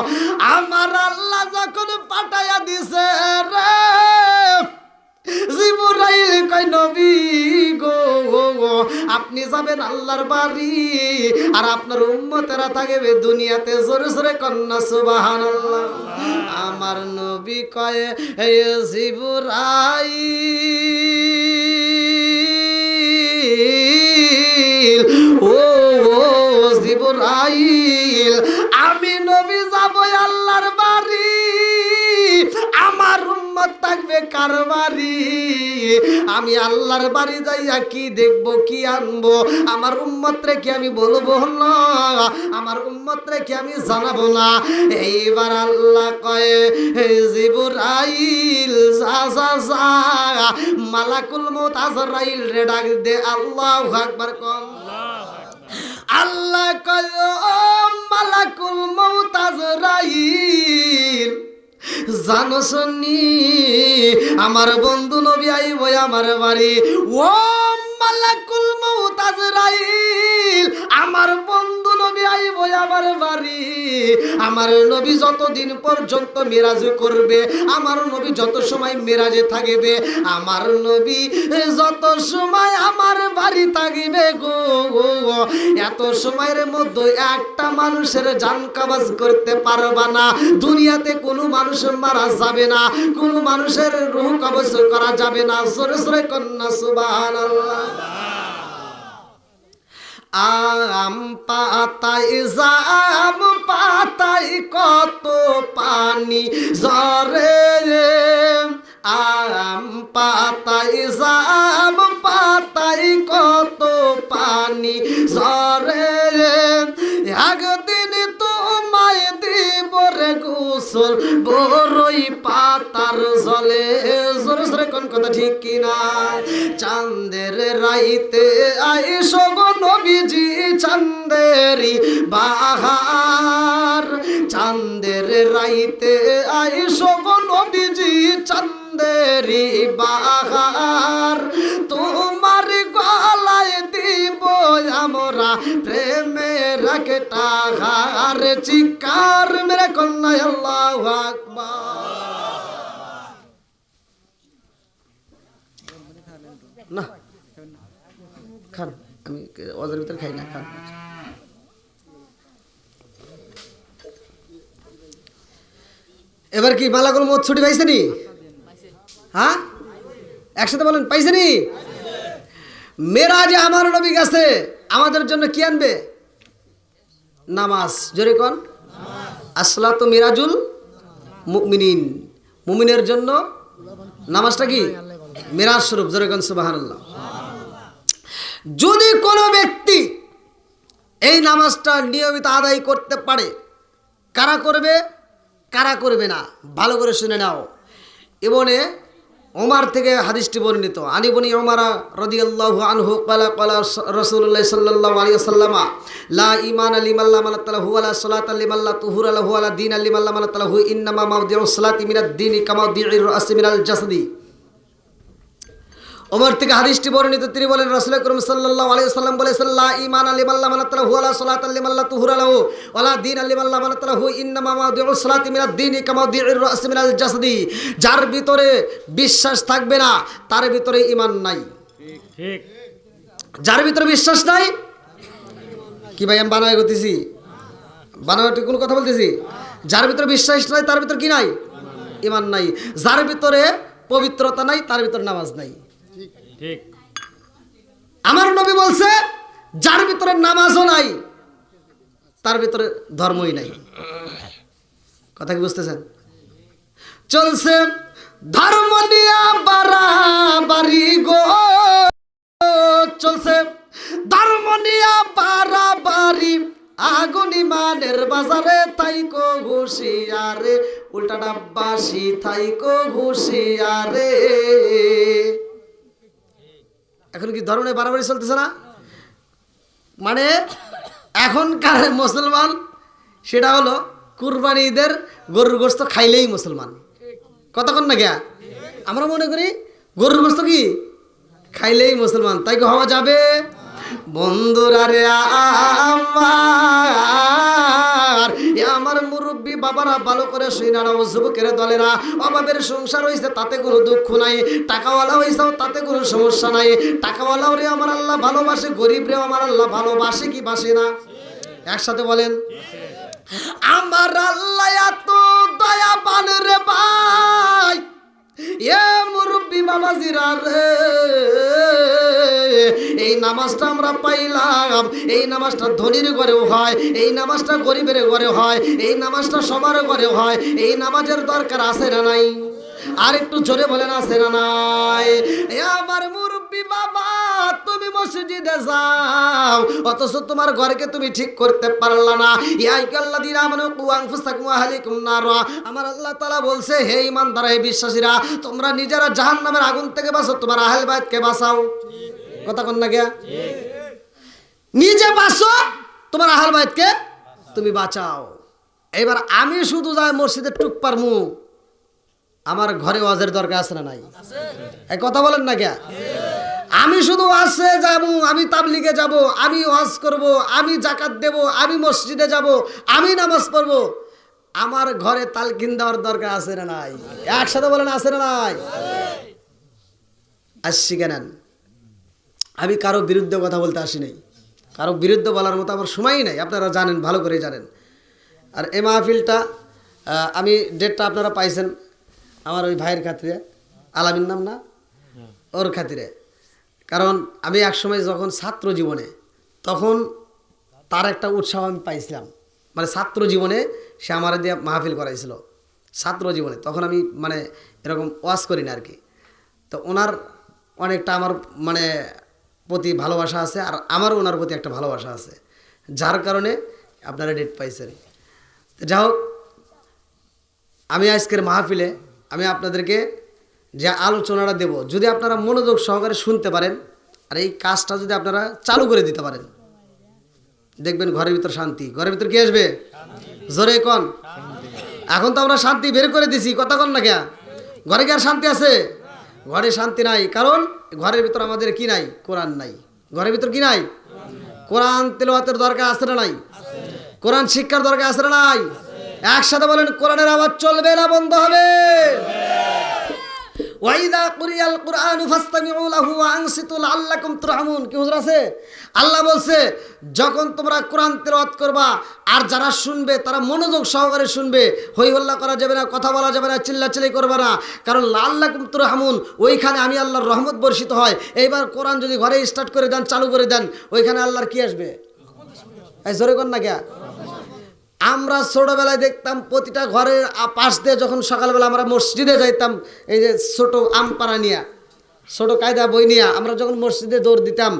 আমার আল্লাহ যখন পাঠায়া দিছে রে জিবরাইল কই নবী গো আপনি যাবেন আল্লাহর বাড়ি আর আপনার উম্মতেরা থাকবে দুনিয়াতে জোরে জোরে কন্না সুবহানাল্লাহ আমার নবী কয় হে জিবরাইল ও জিবরাইল আমি নবী যাব আল্লাহর বাড়ি আমার উম্মত থাকবে কার বাড়ি আমি আল্লাহর বাড়ি যাইয়া কি দেখব কি আনবো আমার উম্মত রে কি আমি বলবো না আমার উম্মত রে কি আমি জানাবো না এইবার আল্লাহ কয় জিবরাইল যা মালাকুল মউত আজরাইল রে ডাক দে আল্লাহু আকবার কোন আল্লাহ কয় ও মালাকুল মউত আজরাইল জানো শুনি আমার বন্ধু নবী আইব আমার বাড়ি ও মালাকুল মউত আজরাইল আমার বন্ধু নবী আইব আমার বাড়ি আমার নবী যতদিন পর্যন্ত মিরাজ করবে আমার নবী যত সময় মিরাজে থাকবে আমার নবী যত সময় আমার বাড়ি থাকবে গো এত সময়ের মধ্যে একটা মানুষের জান কবজ করতে পারবা না দুনিয়াতে কোনো মানুষ মারা যাবে না কোনো মানুষের রূহ কবজ করা যাবে না জোরে জোরে কন্না সুবহানাল্লাহ আম পাতায় জাম পাতায় কত পানি ঝরে আম পাতায় জাম পাতায় কত পানি ঝরে একদিন তোমায় দিব রে গোসল বড়ই পাতার জলে জোরে জোরে কোন কথা ঠিক কিনা চাঁদের রাইতে আইসো গো নবীজি চাঁদেরি বাহার চাঁদের রাইতে আইসো গো নবীজি চাঁদেরি বাহার তোমার গলায় দিব আমরা প্রেমের একটা হার চিকার মেরে কন্যা আল্লাহু আকবার না খান আমি ওদের ভিতরে খাই না খান এবার কি মালাকুল মউত ছুটি পাইছেনি হ্যাঁ একসাথে বলেন পাইছেনি মেরাজে আমার নবী গেছে আমাদের জন্য কি আনবে নামাজ জোরে কোন আসসালাতু মিরাজুল মুমিনিন মুমিনের জন্য নামাজটা কি মিরাজ স্বরূপ জোরে কোন সুবহানাল্লাহ যদি কোনো ব্যক্তি এই নামাজটা নিয়মিত আদায় করতে পারে কারা করবে কারা করবে না ভালো করে শুনে নাও এমনে ওমর থেকে হাদিসটি বর্ণিত আনি বনি ওমর রাদিয়াল্লাহু আনহু ক্বালা ক্বালা রাসূলুল্লাহ সাল্লাল্লাহু আলাইহি ওয়াসাল্লাম লা ঈমান লিমান লা মানাতালাহু ওয়ালা সালাতা লিমান লা তুহুরা লাহু ওয়ালা দীন লিমান লা মানাতালাহু ইন্নামা মাওদিউস সালাতি মিনাদ দীনি কামা দিউর রাসি মিনাল জাসাদি। ওমর থেকে হাদিসটি বর্ণিত তিনি বলেন রাসূল আকরাম সাল্লাল্লাহু আলাইহি ওয়াসাল্লাম বলেছেন লা ঈমান লিমান লা মানাতালাহু ওয়ালা সালাতা লিমান লা তুহুরা লাহু ওয়ালা দীন লিমান লা মানাতালাহু ইন্নামা মাওদিউস সালাতি মিনাদ দীনি কামা দিউর রাসি মিনাল জাসাদি। যার ভিতরে বিশ্বাস থাকবে না তার ভিতরে ঈমান নাই। ঠিক যার ভিতরে বিশ্বাস নাই, কি ভাই আমি বানায় করতেছি, বানাওয়াটি কোন কথা বলতেছি? যার ভিতরে বিশ্বাস নাই তার ভিতরে কি নাই? ঈমান নাই। যার ভিতরে পবিত্রতা নাই তার ভিতরে নামাজ নাই। ঠিক আমার নবী বলছে যার ভিতরে নামাজও নাই তার ভিতরে ধর্মই নাই। কথা কি বুঝতেছেন? চলছে ধর্ম নিয়া বাড়াবাড়ি গো, চলছে ধর্ম নিয়া বাড়াবাড়ি আগুন ইমানের বাজারে থাইকো হুঁশিয়ারে, উল্টা ডাব্বাসি থাইকো হুঁশিয়ারে। এখন কি ধর্ম নিয়ে বাড়াবাড়ি চলতেছে না? মানে এখনকার মুসলমান সেটা হলো কুরবানি ঈদের গরুর গোশত খাইলেই মুসলমান। কতক্ষণ না গিয়া আমরা মনে করি গরুর গোশত কি খাইলেই মুসলমান, তাই কি হওয়া যাবে? বন্ধুরা রে আমার মুরব্বী বাবারা ভালো করে শুইনা নাও, যুবকের দলেরা অভাবের সংসার হয়েছে তাতে কোনো দুঃখ নাই, টাকাওয়ালা হয়েছে তাতে কোনো সমস্যা নাই। টাকাওয়ালাও রে আমার আল্লাহ ভালোবাসে, গরিব রে আমার আল্লাহ ভালোবাসে কি বাসে না? একসাথে বলেন আমার আল্লাহ এত দয়াবান রে ভাই, এ মুরব্বী বাবাজিরা রে, এই নামাজটা আমরা পাইলাম, এই নামাজটা ধনীর ঘরেও হয়, এই নামাজটা গরিবের ঘরে হয়, এই নামাজটা সবার ঘরে হয়। এই নামাজের দরকার আছে না নাই? আর একটু জোরে বলেন আছে না নাই? এ আমার মুরব্বী বাবা, তুমি মসজিদে যাও অথচ তোমার ঘরকে তুমি ঠিক করতে পারলা না। আমার আল্লাহ তাআলা বলছে হে ঈমানদার, হে বিশ্বাসীরা, তোমরা নিজেরা জাহান্নামের আগুন থেকে বাঁচো, তোমার আহলে বাইতকে বাঁচাও। কথা কন না গিয়া? নিজে বাঁচো, তোমার আহলে বাইতকে তুমি বাঁচাও। এবার আমি শুধু যাই মসজিদে টুক পারমু, আমার ঘরে ওয়াজের দরকার আছে না নাই? এই কথা বলেন না কে? আমি শুধু ওয়াজে যাব, আমি তাবলিগে যাব, আমি ওয়াজ করব, আমি যাকাত দেব, আমি মসজিদে যাব, আমি নামাজ পড়ব, আমার ঘরে তালকিন দেওয়ার দরকার আছে না নাই? একসাথে বলেন আছে না নাই? আসছি কেন? আমি কারো বিরুদ্ধে কথা বলতে আসি নাই, কারো বিরুদ্ধে বলার মতো আমার সময়ই নাই, আপনারা জানেন, ভালো করে জানেন। আর এই মাহফিলটা আমি ডেটটা আপনারা পাইছেন আমার ওই ভাইয়ের খাতিরে, আলামিন নাম না, ওর খাতিরে। কারণ আমি একসময় যখন ছাত্র জীবনে, তখন তার একটা উৎসাহ আমি পাইছিলাম, মানে ছাত্র জীবনে সে আমার দিয়ে মাহফিল করাইছিল ছাত্র জীবনে, তখন আমি মানে এরকম ওয়াজ করি না আর কি। তো ওনার অনেকটা আমার মানে প্রতি ভালোবাসা আছে, আর আমারও ওনার প্রতি একটা ভালোবাসা আছে, যার কারণে আপনারা ডেট পাইছেন। যাই হোক, আমি আজকের মাহফিলে আমি আপনাদেরকে যে আলোচনাটা দেব, যদি আপনারা মনোযোগ সহকারে শুনতে পারেন আর এই কাজটা যদি আপনারা চালু করে দিতে পারেন, দেখবেন ঘরের ভিতর শান্তি। ঘরের ভিতর কি আসবে? জোরে কন। এখন তো আমরা শান্তি বের করে দিছি, কথা কন না কে? ঘরে কি আর শান্তি আছে? ঘরে শান্তি নাই, কারণ ঘরের ভিতর আমাদের কি নাই? কোরআন নাই। ঘরের ভিতর কি নাই? কোরআন তেলাওয়াতের দরকার আছে না নাই? কোরআন শিক্ষার দরকার আছে না নাই? একসাথে বলেন কোরআনের আওয়াজ চলবে না বন্ধ হবে? ওয়াইদা কুরিয়াল কুরআনু ফাসতামিউ লাহু ওয়া আনসিতু লাআল্লাকুম তুরহামুন। কি হুজুর আছে? আল্লাহ বলছে যখন তোমরা কোরআন তেলাওয়াত করবা আর যারা শুনবে তারা মনোযোগ সহকারে শুনবে, হই হল্লা করা যাবে না, কথা বলা যাবে না, চিল্লাচিল্লি করবে না, কারণ লাআল্লাকুম তুরহামুন, ওইখানে আমি আল্লাহর রহমত বর্ষিত হয়। এইবার কোরআন যদি ঘরে স্টার্ট করে দেন, চালু করে দেন, ওইখানে আল্লাহর কি আসবে? এই জোরে কর না কে? আমরা ছোটবেলায় দেখতাম প্রতিটা ঘরের পাশ দিয়ে যখন সকালবেলা আমরা মসজিদে যাইতাম, এই যে ছোট আমপাড়া নিয়ে, ছোট কায়দা বই নিয়ে আমরা যখন মসজিদে দৌড় দিতাম,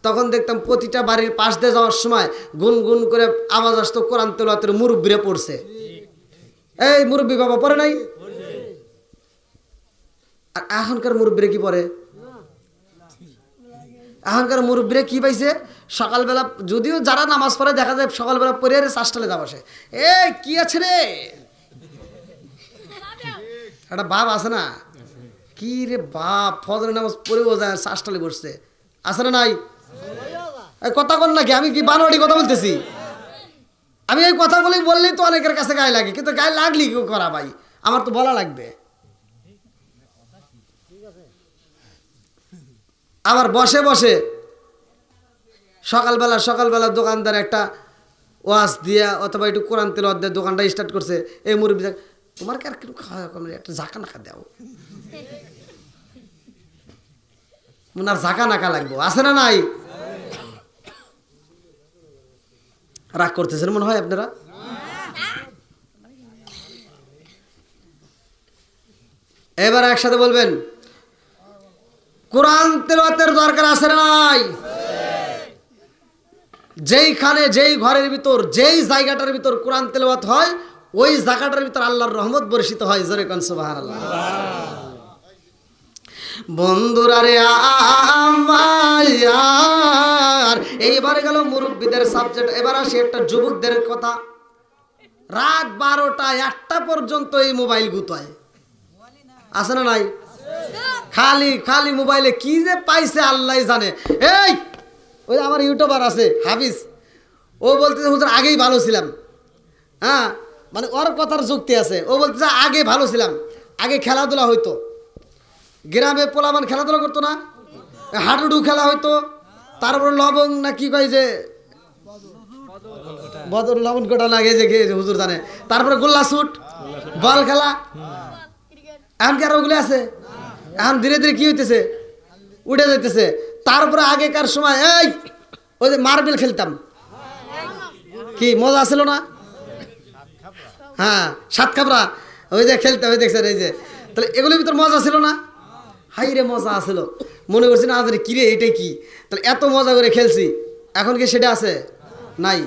তখন দেখতাম প্রতিটা বাড়ির পাশ দিয়ে যাওয়ার সময় গুনগুন করে আওয়াজ আসতো কোরআন তেলাওয়াতের, মুরব্বিরা পড়ছে। এই মুরব্বি বাবা পড়ে নাই? আর এখনকার মুরব্বীরা কি পড়ে? এখনকার মুরব্বীরা কি পাইছে, সকালবেলা যদিও যারা নামাজ পড়ে দেখা যায় সকালবেলা পড়ে চাষটালে যা বসে, এ কি আছে রে, একটা বাপ আছে না, কি রে বাপ ফজরের নামাজ পড়েও যায় চাষটালে বসছে, আছে না নাই? এই কথা বল নাকি, আমি কি বানোয়ারি কথা বলতেছি? আমি এই কথাগুলি বললেই তো অনেকের কাছে গায়ে লাগে, কিন্তু গায়ে লাগলি কেউ করা ভাই, আমার তো বলা লাগবে। আবার বসে বসে সকালবেলা দোকানদার একটা ওয়াজ দিয়া অথবা একটু কোরআন তেলাওয়াত দিয়ে দোকানটা স্টার্ট করছে, এই মুরব্বি তোমার কি আর একটু খাওয়া কম, একটা ঝাঁকা নাকা দাও, ওনার ঝাঁকা নাকা লাগবো, আছে না নাই? রাগ করতেছেন মনে হয় আপনারা। এবার একসাথে বলবেন, কোরআন তেলাওয়াতের দরকার আছে না নাই? যেইখানে যেই ঘরের ভিতর যেই জায়গাটার ভিতর কোরআন তেলাওয়াত হয় ওই জায়গাটার ভিতর আল্লাহর রহমত বর্ষিত হয়। জোরে কোন সুবহানাল্লাহ। বন্ধুরা রে আমার, এইবারে গেল মুরব্বীদের সাবজেক্ট, এবার আসি একটা যুবকদের কথা। রাত 12টা 1টা পর্যন্ত এই মোবাইল গুতায়, আছে না নাই? খালি খালি মোবাইলে কি যে পাইছে আল্লাহ জানে। এই ওই আমার ইউটিউবার আছে হাফিজ, ও বলতেছে হুজুর আগেই ভালো ছিলাম, হ্যাঁ মানে ওর কথার যুক্তি আছে। ও বলতেছে আগে ভালো ছিলাম, আগে খেলাধুলা হইতো, গ্রামে পোলামান খেলাধুলা করতো না, হাডুডু খেলা হইতো, তারপরে লবং না কি কয় যে বদর লবণ কোটা লাগে যে হুজুর জানে, তারপরে গোল্লা শুট, বল খেলা। এখন কি আর ওগুলো আছে? এখন ধীরে ধীরে কি হইতেছে, উঠে যাইতেছে। তারপরে আগেকার সময় এই ওই যে মার্বেল খেলতাম, কি মজা ছিল না? হ্যাঁ সাত খাবরা ওই যে খেলতাম, ওই দেখছেন এই যে, তাহলে এগুলোর ভিতর মজা ছিল না? হাই রে মজা আসছিল, মনে করছি না আজ কি রে এটাই কি, তাহলে এত মজা করে খেলছি। এখন কি সেটা আছে? নাই।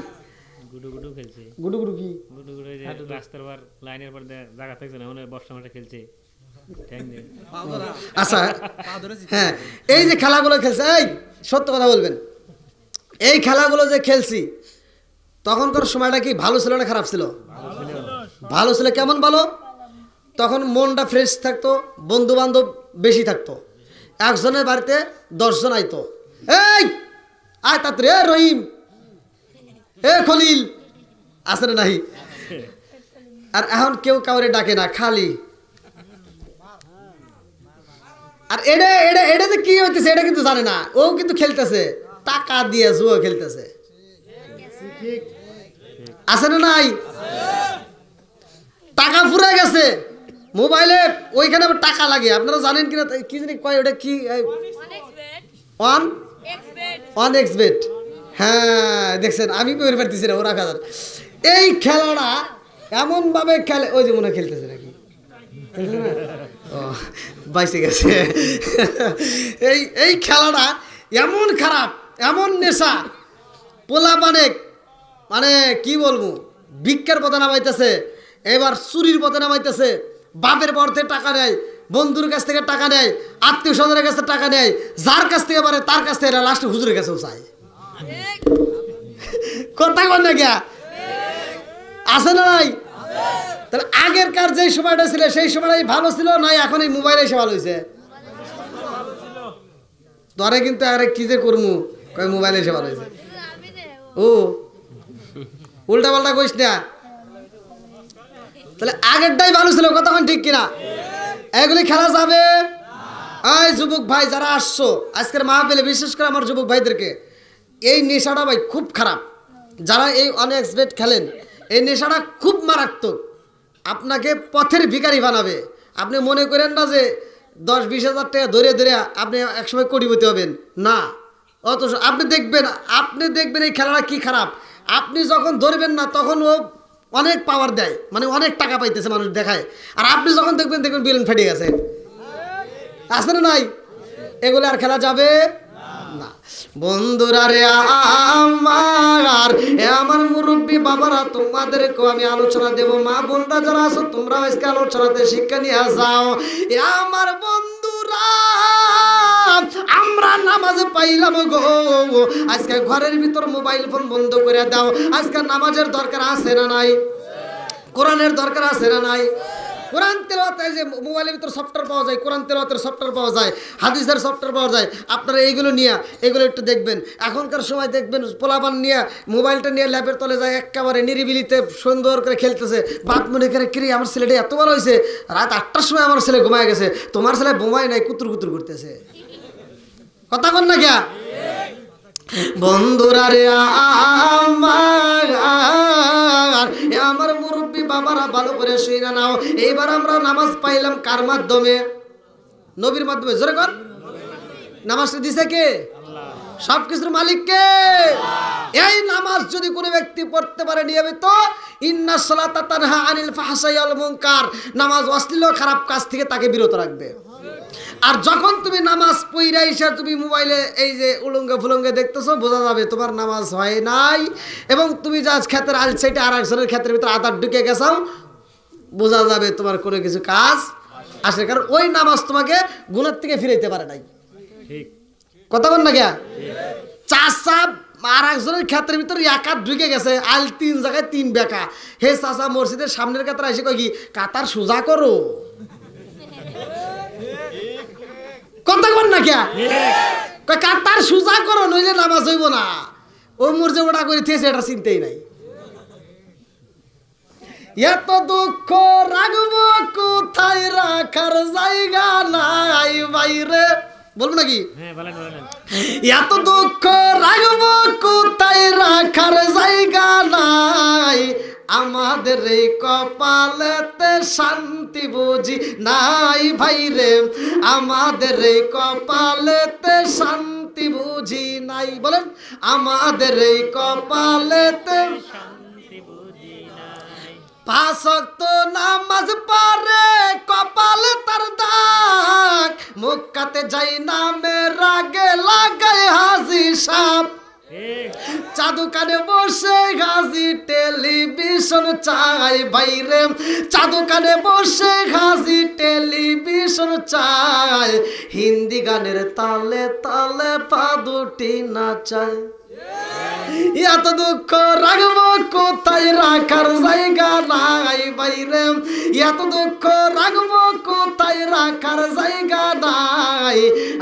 গুডু খেলছে, গুডু গুডু কি? গুডু এই যে রাস্তার পর লাইনের পর জায়গা থাকছে না, ওখানে বর্ষা মাঠে খেলছে। আচ্ছা হ্যাঁ, এই যে খেলাগুলো খেলছে, এই সত্য কথা বলবেন, এই খেলাগুলো যে খেলছি তখনকার সময়টা কি ভালো ছিল না খারাপ ছিল? ভালো ছিল। কেমন ভালো? তখন মনটা ফ্রেশ থাকতো, বন্ধু বান্ধব বেশি থাকতো, একজনের বাড়িতে 10 জন আইতো, এই আয় তাড়াতাড়ি, এ রহিম, এ খলিল, আছে না নাই? আর এখন কেউ কাউরে ডাকে না, খালি। আর এটা এটা এটা যে কি হইতেছে এটা কিন্তু জানে না, ও কিন্তু খেলতেছে টাকা দিয়ে, জুয়া খেলতেছে, আছে না নাই? টাকা ফুরে গেছে মোবাইলে, ওইখানে আবার টাকা লাগে, আপনারা জানেন কিনা কি জানি কয় ওটা কি, ওয়ান এক্স বেট। হ্যাঁ দেখছেন, আমি বের পারতেছি না, ওরা খাদার এই খেলাটা এমন ভাবে খেলে, ওই যে মনে হয় খেলতেছে নাকি, ও বাইসে গেছে। এই খেলাটা এমন খারাপ, এমন নেশা, পোলা মানে কি বলবো, ভিক্ষার পথে নামাইতেছে, এবার চুরির পথে নামাইতেছে, বাপের পথে টাকা নেয়, বন্ধুর কাছ থেকে টাকা নেয়, আত্মীয় স্বজনের কাছে টাকা নেয়, যার কাছ থেকে পারে তার কাছ থেকে লাস্টে হুজুরের কাছেও চায়। কথা কর না গিয়া, আছে না নাই? তাহলে আগেরকার যে সময়টা ছিল সেই সময়টাই ভালো ছিল, নাই এখন এই মোবাইলে এসে ভালো হয়েছে? ধরে কিন্তু আরে কি যে করবো, কয় মোবাইলে এসে ভালো হয়েছে। ও উল্টা পাল্টা কইস না, তাহলে আগেরটাই ভালো ছিল, কতক্ষণ ঠিক কিনা? এগুলি খেলা যাবে? এই যুবক ভাই যারা আসছো আজকের মাহফিলে, বিশেষ করে আমার যুবক ভাইদেরকে, এই নেশাটা ভাই খুব খারাপ। যারা এই অনএক্সপেক্ট খেলেন, এই নেশাটা খুব মারাত্মক, আপনাকে পথের ভিখারি বানাবে। আপনি মনে করেন না যে 10-20 হাজার টাকা ধরে ধরে আপনি একসময় কোটিপতি হবেন, না। অথচ আপনি দেখবেন এই খেলাটা কি খারাপ। আপনি যখন ধরবেন না তখন ও অনেক পাওয়ার দেয়, মানে অনেক টাকা পাইতেছে মানুষ দেখায়, আর আপনি যখন দেখবেন বিলেন ফেটে গেছে, আছে না নাই? এগুলো আর খেলা যাবে না। বন্ধুরা রে আমার, আমার মুরব্বী বাবারা, তোমাদেরকেও আমি আলোচনা দেব, মা বোনরা যারা আছো তোমরাও আজকে আলোচনাতে শিক্ষা নিয়ে যাও। আমার বন্ধু বন্ধুরা আমরা নামাজ পাইলাম গো, আজকে ঘরের ভিতর মোবাইল ফোন বন্ধ করে দাও। আজকে নামাজের দরকার আছে না নাই? কোরআনের দরকার আছে না নাই? কোরআন তেলাওয়াত, এই যে মোবাইলের ভিতর সফটওয়্যার পাওয়া যায়, কোরআন তেলাওয়াতের সফটওয়্যার পাওয়া যায়, হাদিসের সফটওয়্যার পাওয়া যায়। আপনারা এইগুলো নিয়ে এগুলো একটু দেখবেন। এখনকার সময় দেখবেন পোলাপান নিয়ে মোবাইলটা নিয়ে ল্যাপের তলে যায়, একেবারে নিরিবিলিতে সুন্দর করে খেলতেছে। বাপ মনে করে কিরে আমার ছেলেটা এত বড় হয়েছে, রাত 8টার সময় আমার ছেলে ঘুমায় গেছে, তোমার ছেলে বোমায় নাই কুতুর কুতুর করতেছে। কথা কন না কিয়া বন্ধুরা রে আমার মুরব্বী বাবারা ভালো করে শুনে নাও। এইবার আমরা নামাজ পাইলাম কার মাধ্যমে? নবীর মাধ্যমে। জোরে কর। নামাজটা দিছে কে? সব কিছুর মালিক কে? এই নামাজ যদি কোনো ব্যক্তি পড়তে পারে নিয়মিত, ইন্নাস সালাতা তানহা আনিল ফাহশাই ওয়াল মুনকার, নামাজ অশ্লীল খারাপ কাজ থেকে তাকে বিরত রাখবে। আর যখন তুমি নামাজ পড়া এসে তুমি মোবাইলে এই যে উলঙ্গে ফুলঙ্গে দেখতেছো, বোঝা যাবে তোমার নামাজ হয় নাই। এবং তুমি যা ক্ষেতের আল সাইডে আর একজনের ক্ষেতের ভিতরে আধার ঢুকে গেছাও, বোঝা যাবে তোমার কোনো কিছু কাজ আসে, কারণ ওই নামাজ তোমাকে গুনার থেকে ফিরাইতে পারে নাই। ঠিক কথা বল না গিয়া চাষা আর একজনের ক্ষেতের ভিতরে একা ঢুকে গেছে, আল 3 জায়গায় 3 বেকা। হে চাষা মসজিদের সামনের কাতার এসে কয় কি কাতার সোজা করো। কথা বল না কিয়া কাতার সোজা করো, নইলে নামাজ হইব না। ও মর্জে ওটা করে থেছে, এটা চিন্তাই নাই। এত দুঃখ রাখবো কোথায়, রাখার জায়গা নাই বাইরে। বলবো নাকি? হ্যাঁ বলেন বলেন। এত দুঃখ রাখবো কোথায়, রাখার জায়গা নাই। আমাদের এই কপালেতে শান্তি বুঝি নাই ভাইরে, আমাদের এই কপালেতে শান্তি বুঝি নাই। বলেন আমাদের এই কপালেতে শান্তি বুঝি নাই। 5 ওয়াক্ত নামাজ পড়ে কপালে তার দাগ, মক্কাতে যাই নামে রাগে লাগায় হাজি সাপ। ঠিক চাদু কানে বসে গাজি টেলিভিশন চাই বাইরে, চাদু কানে বসে গাজি টেলিভিশন চাই। হিন্দি গানের তালে তালে পা দুটি নাচায়। এত দুঃখ রাখবো কোথায়, রাখার জায়গা নাই বাইরে। এত দুঃখ রাখবো কোথায়, রাখার জায়গা নাই।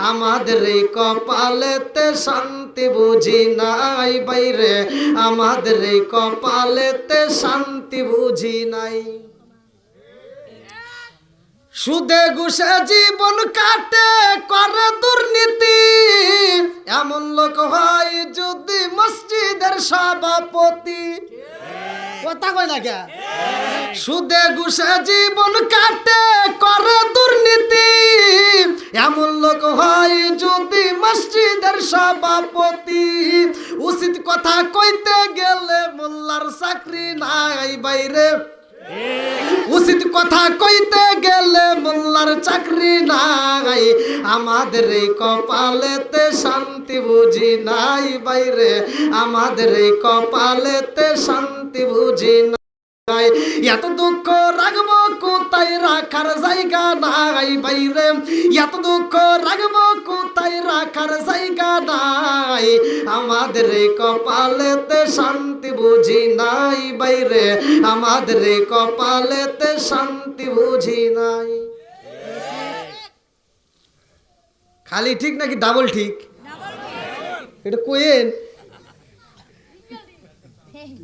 আমাদের এই কপালেতে শান্তি বুঝি নাই বাইরে, আমাদের এই কপালেতে শান্তি বুঝি নাই। সুদে ঘুষে জীবন কাটে করে দুর্নীতি, এমন লোক হয় যদি মসজিদের সভাপতি। কথা কয় না কে? সুদে ঘুষে জীবন কাটে করে দুর্নীতি, এমন লোক হয় যদি মসজিদের সভাপতি। উচিত কথা কইতে গেলে মোল্লার চাকরি নাই বাইরে, উচিত কথা কইতে গেলে মোল্লার চাকরি নাই। আমাদের এই কপালেতে শান্তি বুঝি নাই বাইরে, আমাদের এই কপালেতে শান্তি বুঝি নাই। এত দুঃখ রাখবো কোথায়, রাখার জায়গা নাই বাইরে। এত দুঃখ রাখবো কোথায়, রাখার জায়গা নাই। আমাদের এই কপালেতে শান্তি বুঝি নাই বাইরে, আমাদের এই কপালেতে শান্তি বুঝি নাই। খালি ঠিক নাকি ডাবল ঠিক? এটা কোয়েন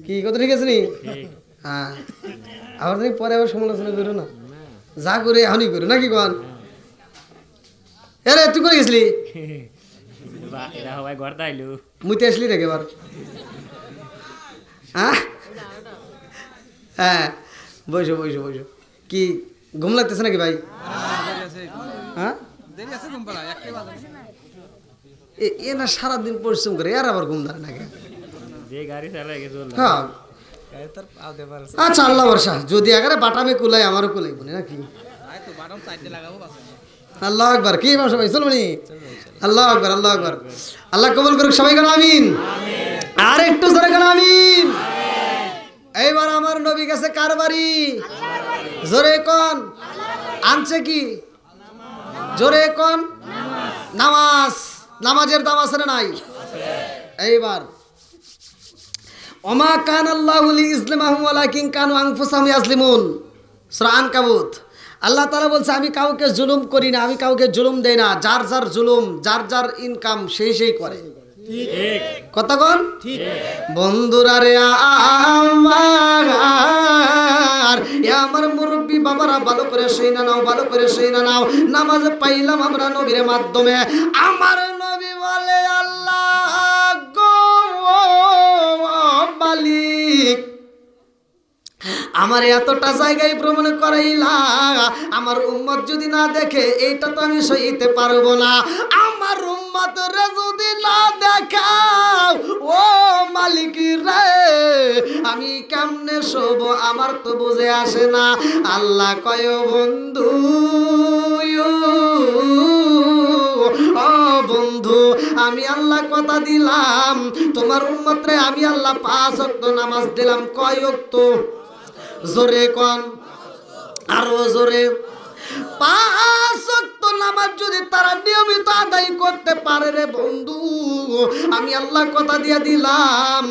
কি কথা ঠিক আছে নি? হ্যাঁ, আবার তুমি পরে আবার সমালোচনা করো না, যা করে এখনই করো নাকি কন? এরে তুই করে গেছিলি? ভাই ঘর তাইলু মুইতে আসলি নাকি এবার? হ্যাঁ হ্যাঁ, বসো বসো বসো। কি ঘুম লাগতেছে নাকি ভাই? হ্যাঁ এ না সারাদিন পরিশ্রম করে, আর আবার ঘুম ধরে নাকি? যে গাড়ি চালায় গেছে হ্যাঁ আচ্ছা, আল্লাহ বর্ষা যদি এগারে বাটামে কুলাই আমারও কুলাই বলি নাকি? আল্লাহ আকবার। কি সবাই চলবনি? আল্লাহ আকবার, আল্লাহ আকবার। আল্লাহ কবুল করুক সবাই, কেন আমিন। আর একটু জোরে কেন আমিন। এইবার আমার নবী গেছে কার বাড়ি? জোরে কোন? আনছে কি? জোরে কোন নামাজ। নামাজের দাম আছে না নাই? এইবার ওমা কান আল্লাহু লিইসলিমাহুম ওয়ালাকিন কানু আনফুসাহুম ইয়াজলিমুন, সূরা আনকাবুত। আল্লাহ তাআলা বলছে আমি কাউকে জুলুম করি না, আমি কাউকে জুলুম দেই না। যার যার জুলুম, যার যার ইনকাম সেই করে। ঠিক কথা কোন ঠিক। বন্ধুরা রে আমার, এ আমার মুরব্বী বাবারা ভালো করে শুইনা নাও, ভালো করে শুইনা নাও। নামাজ পাইলাম আমরা নবীর মাধ্যমে। আমার নবী বলে আল্লাহ গো মালিক, আমার এতটা জায়গায় ভ্রমণ করাইলা, আমার উম্মত যদি না দেখে এইটা তো আমি সইতে পারবো না। আমার উম্মতরে যদি না দেখাও ও মালিক রে, আমি কেমনে শোব আমার তো বুঝে আসে না। আল্লাহ কয় বন্ধু, ও বন্ধু, আমি আল্লাহ কথা দিলাম তোমার উম্মতরে আমি আল্লাহ 5 ওয়াক্ত নামাজ দিলাম। কয় ওয়াক্ত? জোরে কোন, আরো জোরে। 5 ওয়াক্ত নামাজ যদি তারা নিয়মিত আদায় করতে পারে রে বন্ধু, আমি আল্লাহ কথা দিয়ে দিলাম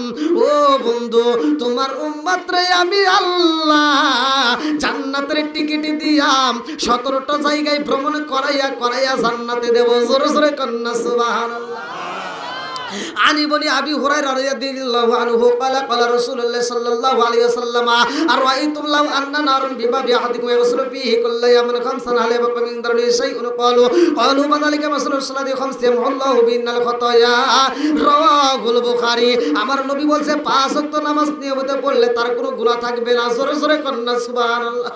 ও বন্ধু তোমার উম্মতরে আমি আল্লাহ জান্নাতের টিকিট দিয়াম 17টা জায়গায় ভ্রমণ করাইয়া করাইয়া জান্নাতে দেব। জোরে জোরে কন্যা সুবহানাল্লাহ। আনি বলি আবি হুরায়রা রাদিয়াল্লাহু আনহু ক্বালা ক্বালা রাসূলুল্লাহ সাল্লাল্লাহু আলাইহি ওয়াসাল্লাম আরাইতুম লাউ আন্না নারুন বিবাবি আহাদিকুম ইয়াসরু ফীহি কুল্লা ইয়ামিন খামসান আলাইহি ওয়া মিন দারনি শাইউন ক্বালু বাযালিকা মাসলুস সালাতি খামসিয়াম আল্লাহু বিনাল খাতায়া রাওয়াহুল বুখারী। আমার নবী বলছে 5 ওয়াক্ত নামাজ নিয়মিত পড়লে তার কোনো গুনাহ থাকবে না। জোরে জোরে কন্না সুবহানাল্লাহ।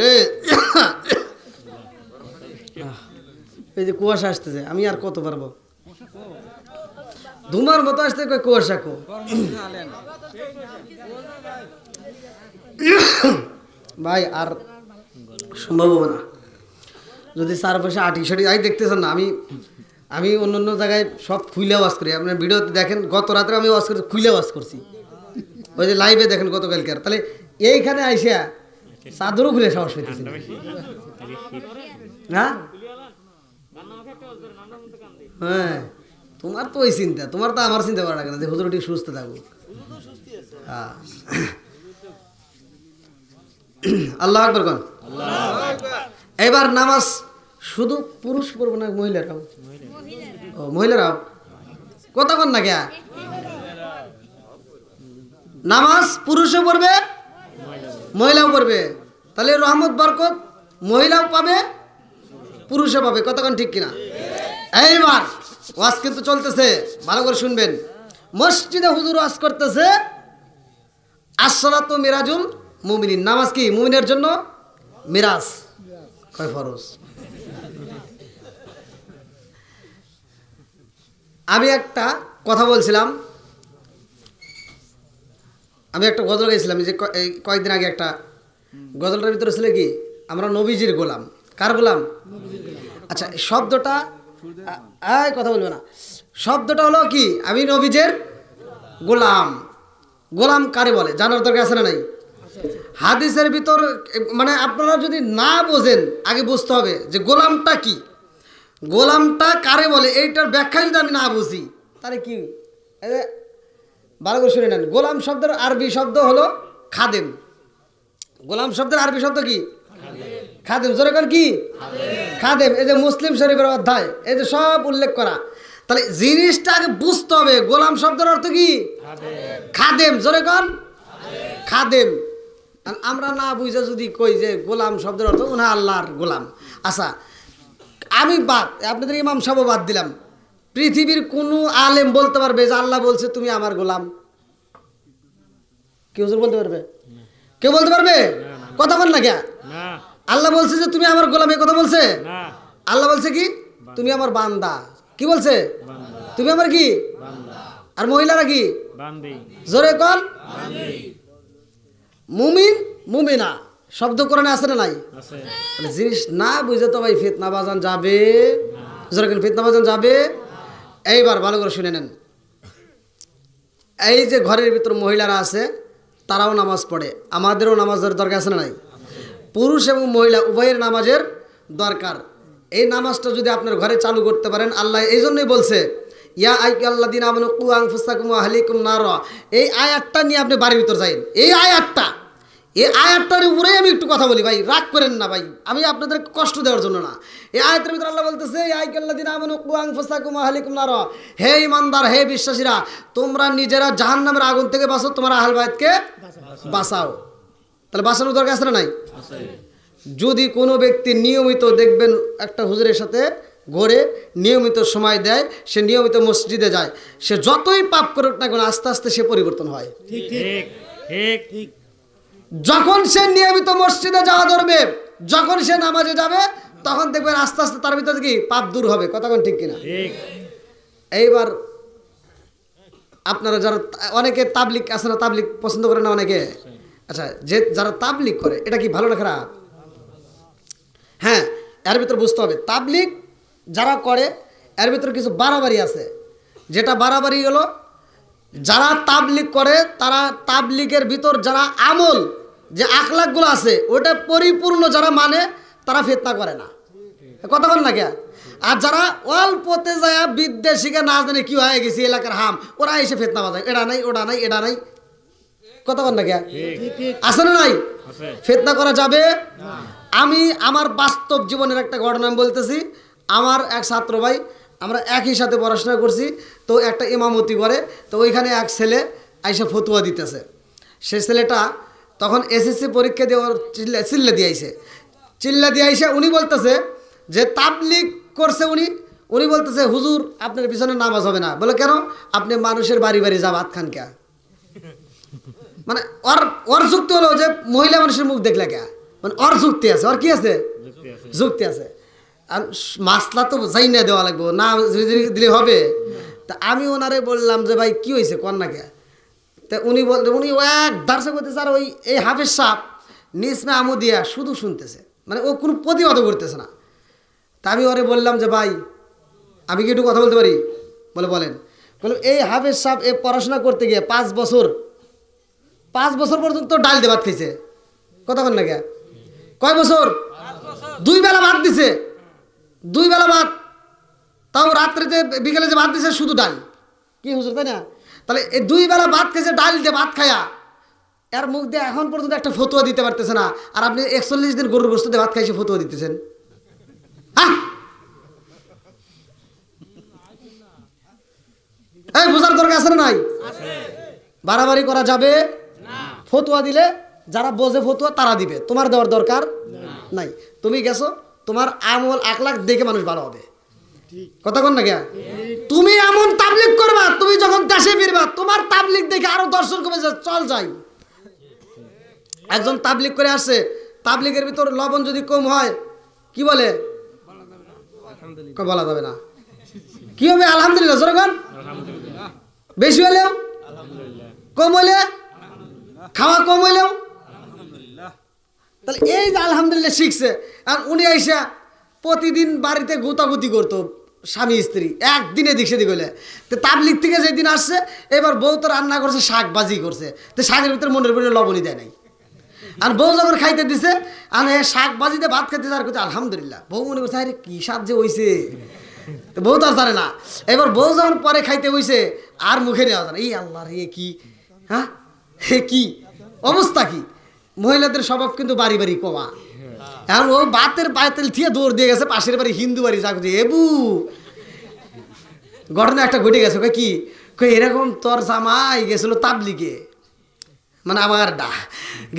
রে এই যে কুয়াশা আসতেছে, আমি আর কত পারবো? ধুমার মতো আসতে কই কুয়াশা কো। ভাই আর সম্ভব হবে না যদি চারপাশে আটি সাটি আই দেখতেছেন না। আমি অন্য অন্য জায়গায় সব খুইলে ওয়াজ করি। আপনার ভিডিওতে দেখেন গত রাত্রে আমি ওয়াজ করছি, খুইলে ওয়াজ করছি। ওই যে লাইভে দেখেন গতকালকার। তাহলে এইখানে আইসা চাদরও খুলে সাহস হইতেছে হ্যাঁ। হ্যাঁ তোমার তো ওই চিন্তা, তোমার তো আমার চিন্তা করা লাগে না যে হুজুর ঠিক সুস্থ থাকুক। হ্যাঁ আল্লাহু আকবার কোন। এবার নামাজ শুধু পুরুষ পড়বে না মহিলারাও? ও মহিলারাও কথা কোন না কে? নামাজ পুরুষও পড়বে মহিলাও পড়বে। তাহলে রহমত বরকত মহিলাও পাবে পুরুষও পাবে। কতক্ষণ ঠিক কিনা? এইবার ওয়াজ কিন্তু চলতেছে, ভালো করে শুনবেন। মসজিদে হুজুর ওয়াজ করতেছে আসসালাতু মিরাজুল মুমিনিন। নামাজ কি মুমিনের জন্য মিরাজ, কয় ফরজ। আমি একটা কথা বলছিলাম, আমি একটা গজল গাইছিলাম যে কয়েকদিন আগে। একটা গজলটার ভিতরে ছিল কি আমরা নবীজির গোলাম। কার গোলাম? আচ্ছা শব্দটা কথা বলবে না। শব্দটা হলো কি আমি নবীজের গোলাম। গোলাম কারে বলে জানার দরকার আছে না নাই? হাদিসের ভিতর মানে আপনারা যদি না বোঝেন আগে বুঝতে হবে যে গোলামটা কি, গোলামটা কারে বলে। এইটার ব্যাখ্যা যদি আমি না বুঝি তাহলে কি ভালো করে শুনে নেন। গোলাম শব্দের আরবি শব্দ হলো খাদেম। গোলাম শব্দের আরবি শব্দ কি? খাদেম। জোরে কর কি? খাদেম। এই যে মুসলিম শরীফের অধ্যায় এই যে সব উল্লেখ করা। তাহলে জিনিসটা আগে বুঝতে হবে গোলাম শব্দের অর্থ কি? খাদেম। জোরে কর খাদেম। আমরা না বুঝে যদি কই যে গোলাম শব্দের অর্থ উনি আল্লাহর গোলাম। আচ্ছা আমি বাদ, আপনাদের ইমাম সাহেব বাদ দিলাম। পৃথিবীর কোন আলেম বলতে পারবে যে আল্লাহ বলছে তুমি আমার গোলাম? কেউ বলতে পারবে? কেউ বলতে পারবে? কথা বল না কে? আল্লাহ বলছে যে তুমি আমার গোলাম, এই কথা বলছে? আল্লাহ বলছে কি তুমি আমার বান্দা। কি বলছে? তুমি আমার কি? আর মহিলারা কি? জোরে কর মুমিন মুমিনা শব্দ কোরআনে আছে না নাই? জিনিস না বুঝে তো ভাই ফিতনা বাজান যাবে। জোরে কেন ফিতনা বাজান যাবে? এইবার ভালো করে শুনে নেন। এই যে ঘরের ভিতর মহিলারা আছে তারাও নামাজ পড়ে, আমাদেরও নামাজের দরকার আছে না নাই? পুরুষ এবং মহিলা উভয়ের নামাজের দরকার। এই নামাজটা যদি আপনার ঘরে চালু করতে পারেন, আল্লাহ এই জন্যই বলছে ইয়া আইয়ুহাল্লাযীনা আমানু কু আনফুসাকুম ওয়া আহলিকুম নারা। এই আয়াতটা নিয়ে আপনি বাড়ির ভিতর যাইন। এই আয়াতটার উপরেই আমি একটু কথা বলি ভাই, রাগ করেন না ভাই, আমি আপনাদের কষ্ট দেওয়ার জন্য না। এই আয়াতের ভিতরে আল্লাহ বলতেছে ইয়া আইয়ুহাল্লাযীনা আমানু কু আনফুসাকুম ওয়া আহলিকুম নারা, হে ঈমানদার, হে বিশ্বাসীরা, তোমরা নিজেরা জাহান্নামের আগুন থেকে বাঁচো, তোমার আহল বাইতকে বাঁচাও। তাহলে বাঁচানোর দরকার আছে না নাই? যদি কোনো ব্যক্তি নিয়মিত দেখবেন একটা হুজুরের সাথে ঘরে নিয়মিত সময় দেয়, সে নিয়মিত মসজিদে যায়, সে যতই পাপ করুক না কেন আস্তে আস্তে সে পরিবর্তন হয়। ঠিক ঠিক ঠিক। যখন সে নিয়মিত মসজিদে যাওয়া ধরবে, যখন সে নামাজে যাবে, তখন দেখবেন আস্তে আস্তে তার ভিতরে কি পাপ দূর হবে। কথা কোন ঠিক কিনা? ঠিক। এইবার আপনারা যারা অনেকে তাবলিগ আছে না, তাবলিগ পছন্দ করে না অনেকে, আচ্ছা যে যারা তাবলিগ করে এটা কি ভালো না খারাপ? হ্যাঁ, এর ভিতর বুঝতে হবে তাবলিগ যারা করে এর ভিতরে কিছু বাড়াবাড়ি আছে। যেটা বাড়াবাড়ি হলো, যারা তাবলিগ করে তারা তাবলিগের ভিতর যারা আমল যে আখলাকগুলো আছে ওটা পরিপূর্ণ যারা মানে তারা ফিতনা করে না। কথা বল না কে? আর যারা অল্পতে যায় বিদ্যা শিখে না জানে কি হয়ে গেছে এলাকার হাম, ওরা এসে ফিতনা বাজায়, এটা নাই ওটা নাই এটা নাই। কথা বল না কে? আছে না নাই? ফিতনা করা যাবে? আমি আমার বাস্তব জীবনের একটা ঘটনা আমি বলতেছি। আমার এক ছাত্র ভাই, আমরা একই সাথে পড়াশোনা করছি, তো একটা ইমামতি করে, তো ওইখানে এক ছেলে আইসা ফতুয়া দিতেছে। সে ছেলেটা তখন এসএসসি পরীক্ষা দিয়ে ওর চিল্লা দিয়ে আইসা উনি বলতেছে যে তাবলিগ করছে উনি বলতেছে হুজুর আপনার পিছনে নামাজ হবে না। বলে কেন? আপনি মানুষের বাড়ি বাড়ি যা ভাত খান কে? মানে ওর যুক্তি হলো যে মহিলা মানুষের মুখ দেখলে কে, মানে ওর যুক্তি আছে, ওর কি আছে? যুক্তি আছে। আর মাসলা তো যাই না দেওয়া লাগবো না, দিলে হবে। তা আমি ওনারে বললাম যে ভাই কি হয়েছে কন্যাকে? তা উনি ও এক দার্শক করতেছে, আর ওই এই হাফেজ সাহেব নিসমে আমুদিয়া শুধু শুনতেছে, মানে ও কোনো প্রতিবাদও করতেছে না। তা আমি ওরে বললাম যে ভাই আমি কি একটু কথা বলতে পারি? বলে বলেন। বললাম এই হাফেজ সাহেব এ পড়াশোনা করতে গিয়ে 5 বছর পর্যন্ত ডাল দিয়ে ভাত খাইছে। কথা বল না কে? কয় বছর? 2 বেলা ভাত দিছে, 2 বেলা ভাত, তাও রাত্রিতে বিকেলে যে ভাত দিছে শুধু ডাল। কি হুজুর, তাই না? তাহলে এই 2 বেলা ভাত খেয়েছে, ডাল দিয়ে ভাত খায়া, এর মুখ দিয়ে এখন পর্যন্ত একটা ফতুয়া দিতে পারতেছে না, আর আপনি 41 দিন গরুর গোশত দিয়ে ভাত খাইছে ফতুয়া দিতেছেন। হ্যাঁ, এই বোঝার দরকার আছে না নাই? বাড়াবাড়ি করা যাবে? ফতুয়া দিলে যারা বোঝে ফতুয়া তারা দিবে, তোমার দেওয়ার দরকার নাই। তুমি গেছো, তোমার আমল আখলাক দেখে মানুষ ভালো হবে। কথা কন না কে? তুমি এমন তাবলিগ করবা, তুমি যখন দেশে ফিরবা তোমার তাবলিগ দেখে আরো দর্শন কমে যায়, চল যাই। একজন তাবলিগ করে আসছে, তাবলিগের ভিতর লবণ যদি কম হয় কি বলে? বলা যাবে না। কি হবে? আলহামদুলিল্লাহ। জোরগান বেশি হলেও, কম হলে, খাওয়া কম হইলেও, তাহলে এই যে আলহামদুলিল্লাহ শিখছে। আর উনি আইসা প্রতিদিন বাড়িতে গুতাগুতি করতো স্বামী স্ত্রী, একদিনে দিক সেদিক হইলে। তো তাবলিগ থেকে যেদিন আসছে, এবার বউ তো রান্না করছে, শাক ভাজি করছে, তো শাকের ভিতরে মনের ভিতরে লবণই দেয় নাই। আর বউ যখন খাইতে দিছে, আর শাক ভাজিতে ভাত খাইতে আর করছে আলহামদুলিল্লাহ। বউ মনে করছে আরে কি স্বাদ যে হইছে, তো বউ তো আর জানে না। এবার বউ যখন পরে খাইতে হইছে আর মুখে নেওয়া যায় না, এই আল্লাহ রে কি, হ্যাঁ হে কি অবস্থা কি? মহিলাদের স্বভাব কিন্তু বাড়ি বাড়ি কমা। এখন ও বাতের পায়েতেল থিয়ে দৌড় দিয়ে গেছে পাশের বাড়ি হিন্দু বাড়ি, যা করছে এবু ঘটনা একটা ঘটে গেছে। কি এরকম তোর জামাই গেছিল তাবলিগে, মানে আমার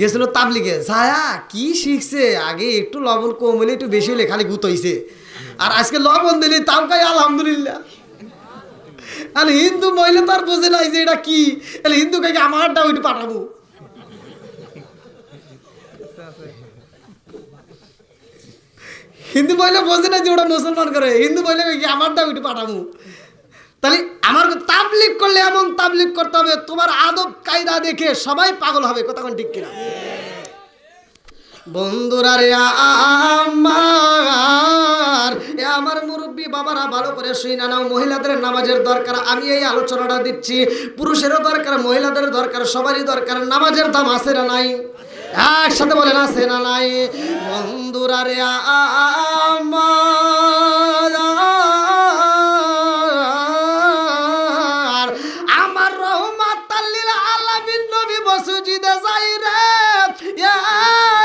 গেছিল তাবলিগে, ছায়া কি শিখছে, আগে একটু লবণ কম হলে একটু বেশি হলে খালি গুত হইছে, আর আজকে লবণ দিলে তাও খাই আলহামদুলিল্লাহ। আর হিন্দু মহিলা তার বোঝে নাই যে এটা কি, হিন্দু কাকে আমারটা ওইটু পাঠাবো। হিন্দু মহিলা বোঝে না যে ওটা মুসলমান করে, হিন্দু মহিলা কাকে আমারটা ওইটু পাঠাবো। তাহলে আমার তাবলিগ করলে এমন তাবলিগ করতে হবে তোমার আদব কায়দা দেখে সবাই পাগল হবে। কথা কোন ঠিক কিনা? বন্ধুরা রে আমার আমার এ আমার মুরব্বী বাবারা ভালো করে শুনে নাও, মহিলাদের নামাজের দরকার। আমি এই আলোচনাটা দিচ্ছি, পুরুষেরও দরকার, মহিলাদের দরকার, সবারই দরকার। নামাজের দাম আছে না নাই? একসাথে বলেন আছে না নাই? বন্ধুরা রে আমার রহমাতাল লিল আলামিন নবী মসজিদে যাই রে,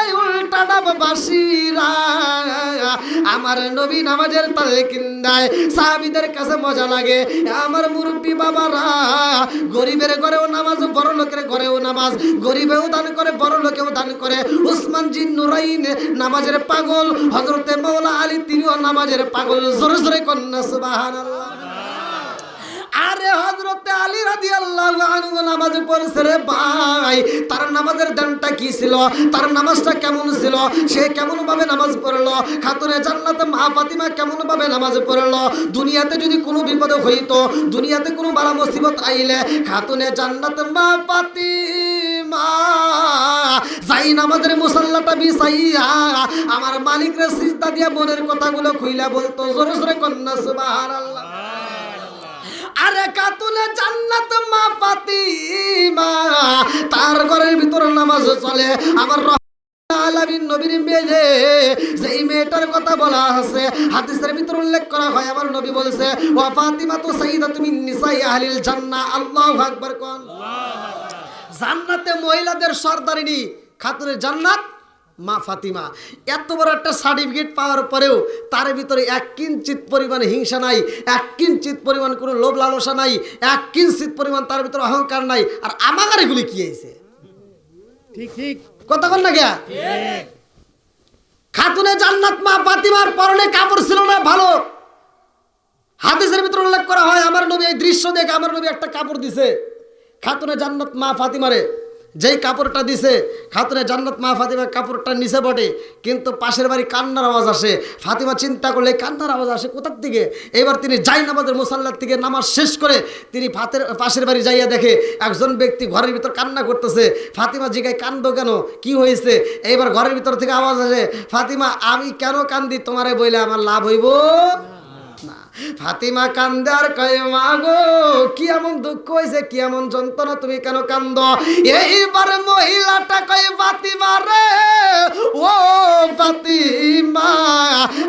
এই উল্টাটা বাসিরা আমার নবী নামাজের তালকিন দেয়, সাহাবীদের কাছে মজা লাগে। আমার মুরব্বী বাবারা, গরিবের ঘরেও নামাজ, বড় লোকের ঘরেও নামাজ, গরিবেও দান করে, বড় লোকেও দান করে। উসমান জিন নুরাইন নামাজের পাগল, হযরতে মাওলা আলী তিনিও নামাজের পাগল। জোরে জোরে কন্যা সুবহানাল্লাহ। আরে হযরতে আলী রাদিয়াল্লাহু আনহু নামাজ পড়ছে রে ভাই, তার নামাজের দানটা কি ছিল, তার নামাজটা কেমন ছিল, সে কেমন ভাবে নামাজ পড়লো, খাতুনে জান্নাত মা ফাতিমা কেমন ভাবে নামাজ পড়লো। দুনিয়াতে যদি কোনো বিপদ হইতো, দুনিয়াতে কোনো বালা মুসিবত আইলে, খাতুনে জান্নাত মা ফাতিমা যাই নামাজের মুসাল্লাটা বিছাইয়া আমার মালিকরে সিজদা দিয়া মনের কথাগুলো খুইলা বলতো। জোরে জোরে কন্যা সুবহানাল্লাহ। আরে কাতুনে জান্নাত মা ফাতিমা, তার ঘরের ভিতর নামাজ চলে। আমার আলামিন নবীর মেয়ে, যেই মেয়েটার কথা বলা আছে হাদিসের ভিতর উল্লেখ করা হয়, আমার নবী বলেছে ওয়া ফাতিমা তু সাইয়্যিদাতু মিন নিসাই আহলিল জান্নাহ। আল্লাহু আকবার কোন। জান্নাতে মহিলাদের সরদারিনী খাতুনে জান্নাত মা ফাতিমা। এত বড় একটা সার্টিফিকেট পাওয়ার পরেও তার ভিতরে এক কিঞ্চিত পরিমাণ হিংসা নাই, এক কিঞ্চিত পরিমাণ কোনো লোভ লালসা নাই, এক কিঞ্চিত পরিমাণ তার ভিতরে অহংকার নাই। আর আমাদের এগুলি কি হয়েছে? ঠিক ঠিক কথা বল না কে? খাতুনে জান্নাত মা ফাতিমার পরনে কাপড় ছিল না ভালো। হাদিসের ভিতরে উল্লেখ করা হয়, আমার নবী এই দৃশ্য দেখে আমার নবী একটা কাপড় দিছে খাতুনে জান্নাত মা ফাতিমারে। যেই কাপড়টা দিছে খাতুনে জান্নাত মা ফাতিমা কাপড়টা নিচে বটে, কিন্তু পাশের বাড়ি কান্নার আওয়াজ আসে। ফাতিমা চিন্তা করলে কান্নার আওয়াজ আসে কোথার থেকে। এবার তিনি যাই নামাজের মুসাল্লার থেকে নামাজ শেষ করে তিনি পাশের বাড়ি যাইয়া দেখে একজন ব্যক্তি ঘরের ভিতর কান্না করতেছে। ফাতিমা জিগায় কান্দো কেন, কি হয়েছে? এইবার ঘরের ভিতর থেকে আওয়াজ আসে, ফাতিমা আমি কেন কান্দি তোমারে বইলে আমার লাভ হইব না। ফাতিমা কান্দে আর কয় মা গো কি এমন দুঃখ হয়েছে, কি এমন যন্ত্রণা, তুমি কেন কান্দ? এইবার মহিলাটা কয় ফাতিমা রে, ও ফাতিমা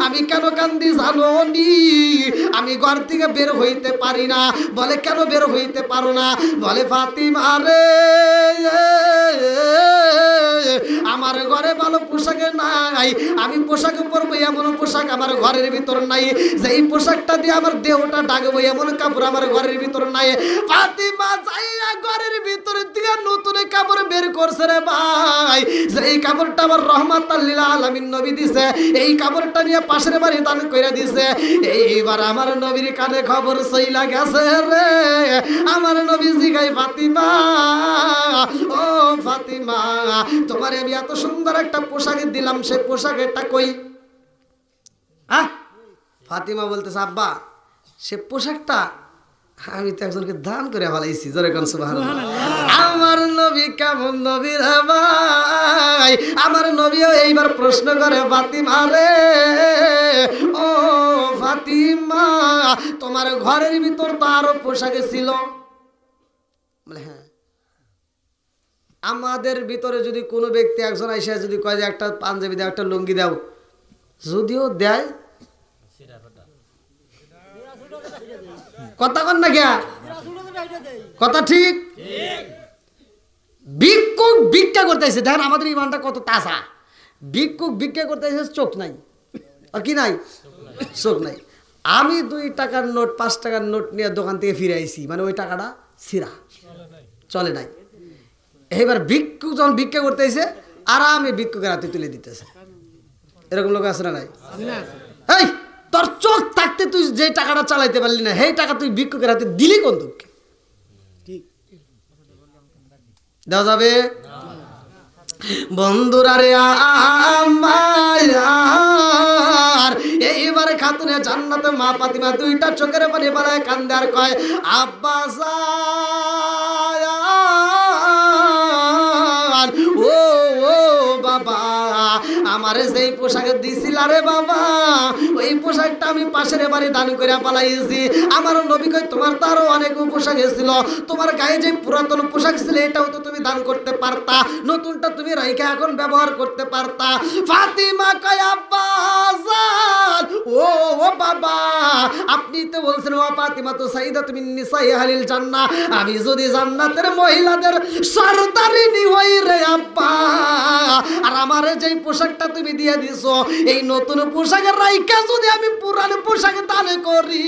আমি কেন কান্দি জানো নি? আমি ঘর থেকে বের হইতে পারি না। বলে কেন বের হইতে পারো না? বলে ফাতিমা রে আমার ঘরে ভালো পোশাক নাই, আমি পোশাক পরবো এমন পোশাক আমার ঘরের ভিতর নাই, যেই পোশাকটা দিয়ে আমার দেহটা ডাকবো এমন কাপড় আমার ঘরের ভিতর নাই। ফাতিমা যাইয়া ঘরের ভিতর থেকে নতুন কাপড় বের করছে রে ভাই, যেই কাপড়টা আমার রহমাতাল লিল আলামিন নবী দিছে, এই কাপড়টা নিয়ে পাশের বাড়ি দান কইরা দিছে। এইবার আমার নবীর কানে খবর চইলা গেছে রে। আমার নবী জিগাই ফাতিমা ও ফাতিমা তোমারে আমি এত সুন্দর একটা পোশাক দিলাম, সে পোশাকটা কই? ফাতিমা বলতেছে আব্বা সে পোশাকটা আমি তো একজনকে দান করে ফেলাইছি। জোরে কোন সুবহানাল্লাহ। আমার নবী কেমন নবী রে ভাই, আমার নবীও এইবার প্রশ্ন করে ফাতিমা রে, ও ফাতিমা তোমার ঘরের ভিতর তো আরো পোশাকে ছিল? বলে হ্যাঁ। আমাদের ভিতরে যদি কোনো ব্যক্তি একজন আইসা যদি কয় যে একটা পাঞ্জাবি দাও, একটা লুঙ্গি দাও, যদিও দেয় কথা কন না গিয়া কথা ঠিক। ভিক্ষুক ভিক্ষা করতেছে, দেখেন আমাদের ইমানটা কত তাজা। ভিক্ষুক ভিক্ষা করতেছে, চোখ নাই আর কি নাই, চোখ নাই। আমি 2 টাকার নোট 5 টাকার নোট নিয়ে দোকান থেকে ফিরে আইছি, মানে ওই টাকাটা ছিঁড়া, চলে নাই। এবার ভিক্ষুক যখন ভিক্ষা করতেছে আরামে ভিক্ষুকের হাতে তুলে দিতেছে। এরকম লোক আছে না নাই? এই তোর চোখ থাকতে তুই যে টাকাটা চালাইতে পারলি না, সেই টাকা তুই ভিক্ষুকের হাতে দিলি কোন দুঃখে? দেওয়া যাবে? বন্ধুরা রে আমার এইবারে খাতুনে জান্নাতে মা ফাতিমা 2টা চোখের পানি বাড়ায় কান্দে আর কয় আব্বা ও ও বাবা আমারে যেই পোশাকে দিছিল রে বাবা, ওই পোশাকটা আমি পাশের বাড়ি দান করে পালাইছি। আমার নবী কই তোমার তো আরো অনেক পোশাক ছিল, তোমার গায়ে যে পুরাতন পোশাক ছিল এটাও তো তুমি দান করতে পারতা, নতুনটা তুমি রাইখা এখন ব্যবহার করতে পারতা। ফাতিমা কয় আব্বা জান, ও বাবা আপনি তো বলছেন ও ফাতিমা তো সাইয়্যিদাতুন মিন নিসাই আহলিল জান্নাহ, আমি যদি জান্নাতের মহিলাদের সরদারিনী হই রে আব্বা, আর আমারে যেই পোশাকটা তুমি দিয়ে দিছো এই নতুন পোশাকের রাইখা যদি আমি পুরানো পোশাক দান করি,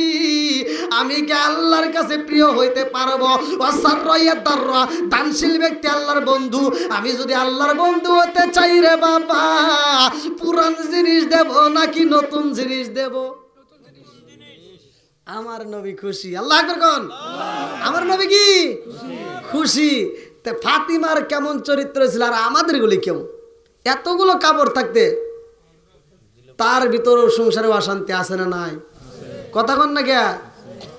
আমি কি আল্লাহর কাছে প্রিয় হইতে পারবো? ওয়াসাররায়াদাররা দানশীল ব্যক্তি আল্লাহর বন্ধু, আমি যদি আল্লাহর বন্ধু হতে চাই রে বাবা, পুরান জিনিস দেব নাকি নতুন জিনিস দেব? আমার নবী খুশি, আল্লাহ আকবার কোন, আমার নবী কি খুশি। তে ফাতিমার কেমন চরিত্র ছিল আর আমাদের গুলি কেমন? এতগুলো কাপড় থাকতে তার ভিতরেও সংসারে অশান্তি আছে না নাই? কথা কন না কে?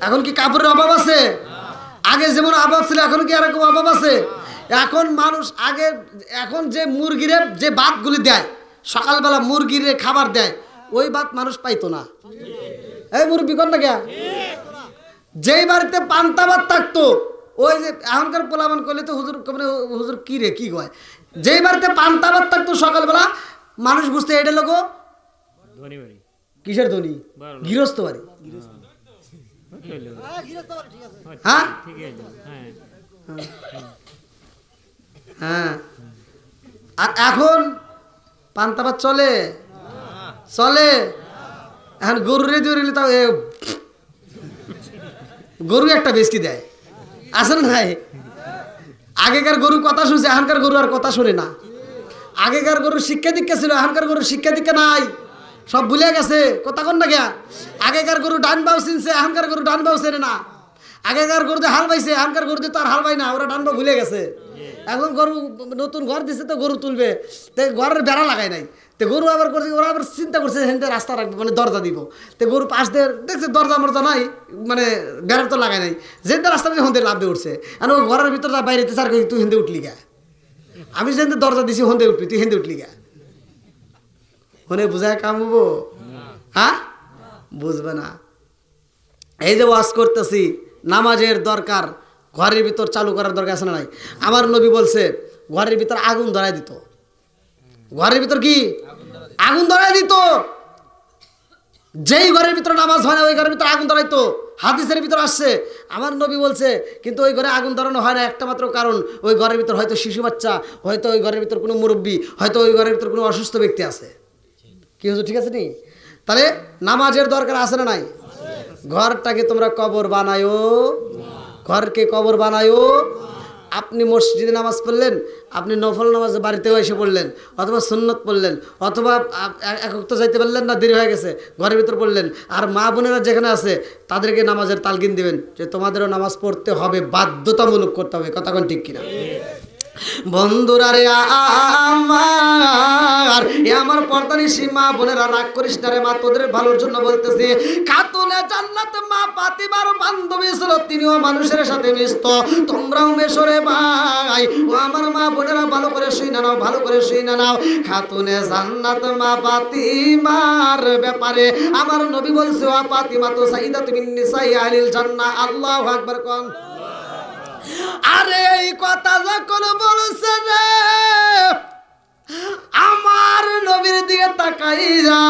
এখন কি কাপড়ের অভাব আছে? আগে যেমন অভাব ছিল এখন কি এরকম অভাব আছে? এখন মানুষ আগে, এখন যে মুরগিরে যে ভাতগুলি দেয় সকালবেলা মুরগিরে খাবার দেয়, ওই ভাত মানুষ পাইতো না। এই মুরগি কন না কে? যেই বাড়িতে পান্তা ভাত থাকতো, ওই যে এখনকার পোলাবান করলে তো হুজুর মানে হুজুর কি রে কি কয়, যেই বাড়িতে পান্তা ভাত থাকতো সকালবেলা মানুষ বুঝতে এটা লোক ধনী বাড়ি। কিসের ধনী? গৃহস্থ বাড়ি। হ্যাঁ ঠিকই আছে, হ্যাঁ। হ্যাঁ, আর এখন পান্তা ভাত চলে চলে। এখন গরুরে জড়িলে তাও গরু একটা বেশি দেয়, আসলে নাই? আগেকার গরু কথা শুনছে, এখনকার গরু আর কথা শুনে না। আগেকার গরুর শিক্ষা দীক্ষা ছিল, এখনকার গরুর শিক্ষা দীক্ষা নাই, সব ভুলে গেছে। কথা কন না গিয়া? আগেকার গরু ডান বাউ চিনছে, এখনকার গরু ডান বাউ চেনে না। আগেকার গরুতে হাল বাইছে, এখনকার গরুতে তো আর হাল বাই না, ওরা ডান বাউ ভুলে গেছে। এখন গরু নতুন ঘর দিছে তো গরু তুলবে, তো ঘরের বেড়া লাগাই নাই, তো গরু আবার করছে, ওরা আবার চিন্তা করছে হেনতে রাস্তা রাখবে মানে দরজা দিব, তো গরু পাশ দিয়ে দেখছে দরজা মরজা নাই, মানে বেড়ার তো লাগাই নাই, যেতে রাস্তা দিয়ে হন্দে লাভ দিয়ে উঠছে। আর ও ঘরের ভিতর বাইরে স্যার তুই হেন্দে উঠলি গা, আমি যেতে দরজা দিছি হন্দে উঠবি, তুই হেন্দে উঠলি গা। মনে বুঝায় কামবো? হ্যাঁ, বুঝবে না। এই যে ওয়াজ করতেছি, নামাজের দরকার ঘরের ভিতর চালু করার দরকার আছে না নাই? আমার নবী বলছে ঘরের ভিতর আগুন ধরায় দিত। ঘরের ভিতর কি আগুন ধরায় দিত? যেই ঘরের ভিতরে নামাজ হয় না ওই ঘরের ভিতরে আগুন ধরাইতো। হাদিসের ভিতর আসছে, আমার নবী বলছে কিন্তু ওই ঘরে আগুন ধরানো হয় না একটা মাত্র কারণ, ওই ঘরের ভিতর হয়তো শিশু বাচ্চা, হয়তো ওই ঘরের ভিতর কোনো মুরব্বী, হয়তো ওই ঘরের ভিতর কোনো অসুস্থ ব্যক্তি আছে। কি হচ্ছে? ঠিক আছে নি? তাহলে নামাজের দরকার আছে না নাই? ঘরটাকে তোমরা কবর বানায়ো, ঘরকে কবর বানায়ো। আপনি মসজিদে নামাজ পড়লেন, আপনি নফল নামাজ বাড়িতেও এসে পড়লেন, অথবা সুন্নত পড়লেন, অথবা এক ওয়াক্ত যাইতে পারলেন না, দেরি হয়ে গেছে, ঘরের ভিতর পড়লেন। আর মা বোনেরা যেখানে আছে তাদেরকে নামাজের তালকিন দিবেন যে তোমাদেরও নামাজ পড়তে হবে, বাধ্যতামূলক করতে হবে। কথা কোন ঠিক কিনা? বন্ধুরা রে আমার, এ আমার পর্দানিশী মা বোনেরা, রাগ করিস না রে মা, তোদের ভালোর জন্য বলতেছি। খাতুনে জান্নাত মা ফাতিমার বান্ধবী ছিল, তিনিও মানুষের সাথে মিশত, তোমরাও মেশো রে ভাই। ও আমার মা বোনেরা ভালো করে শুই না নাও, ভালো করে শুই না নাও। খাতুনে জান্নাত মা ফাতিমার ব্যাপারে আমার নবী বলছে ওয়া ফাতিমা তো সাইয়্যিদাতুন মিন নিসাই আহলিল জান্নাহ। আল্লাহু আকবার কোন। আরে এই কথা যখন বলছে রে, আমার নবীর দিকে তাকাই যা,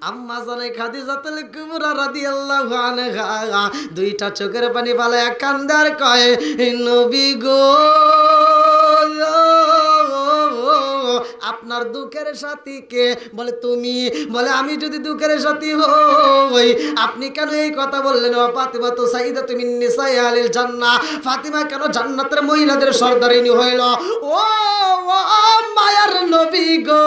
আম্মা জানে খাদিজাতুল কুবরা রাদিয়াল্লাহু আনহা দুইটা চোখের পানি ফালায়া কান্দে আর কয় নবী গো, আপনার দুঃখের সাথী কে? বলে তুমি। বলে আমি যদি দুঃখের সাথী হই আপনি কেন এই কথা বললেন? ও ফাতিমা তো সাইয়্যিদাতুন মিন নিসাই আহলিল জান্নাহ, ফাতিমা কেন জান্নাতের মহিলাদের সরদারিনী হইল? ও মায়ার নবী গো,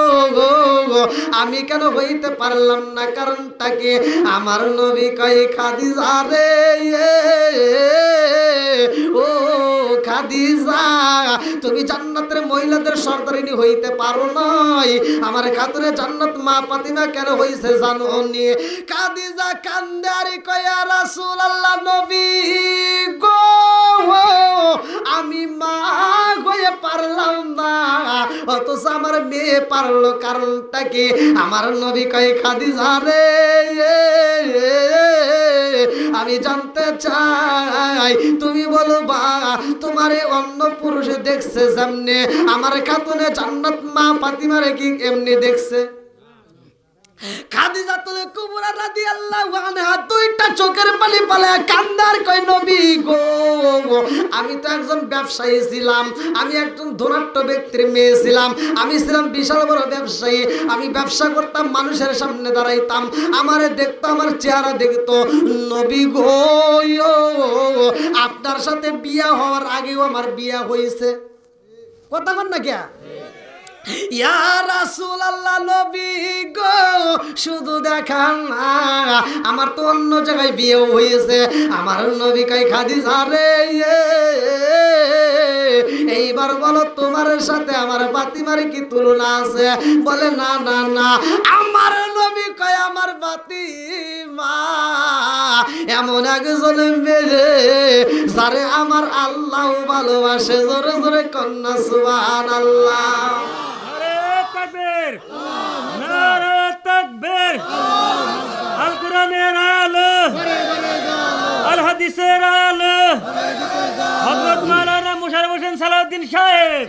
আমি কেন হইতে পারলাম না? কারণটা কি? আমার নবী কয় খাদিজা রে, ও খাদিজা তুমি জান্নাতের মহিলাদের সরদারিনী হইতে পারো নাই, আমার খাতুনে জান্নাত মা ফাতিমা কেন হইছে জানো নি? খাদিজা কান্দে আর কয় ইয়া রাসূলুল্লাহ, নবী গো আমি মা হয়ে পারলাম না, অথচ আমার মেয়ে পারলো কারণটা কি? আমার নবী কয় খাদিজা রে, আমি জানতে চাই তুমি বলবা তোমারে অন্য পুরুষে দেখছে যেমনে আমার খাতুনে জান্নাত মা ফাতিমারে কি এমনি দেখছে? খাদিজাতুল কুবরা রাদিয়াল্লাহু আনহা দুইটা চোখের পানি ফেলে কান্দার কই নবী গো, আমি তো একজন ব্যবসায়ী ছিলাম, আমি একজন ধনাঢ্য ব্যক্তির মেয়ে ছিলাম, আমি ছিলাম বিশাল বড় ব্যবসায়ী, আমি ব্যবসা করতাম, মানুষের সামনে দাঁড়াইতাম, আমারে দেখতো, আমার চেহারা দেখতো। নবী গো, আপনার সাথে বিয়া হওয়ার আগেও আমার বিয়া হয়েছে। কথা বল না কে? ইয়া রাসূলুল্লাহ, নবী গো শুধু দেখান না, আমার তো অন্য জায়গায় বিয়ে হয়েছে। আমার নবী কয় খাদিজা রে, এইবার বলো তোমার সাথে আমার ফাতিমার কি তুলনা আছে? বলে না না না। আমার নবী কয় আমার ফাতিমা এমন একজন মেয়ে যারে আমার আল্লাহ ভালোবাসে। জোরে জোরে কন্যা সুবহানাল্লাহ। নারে তাকবীর, আল কোরআনের আলো, আল হাদিসের আলো, হযরত মাওলানা মুশাররফ হোসেন সালাউদ্দিন সাহেব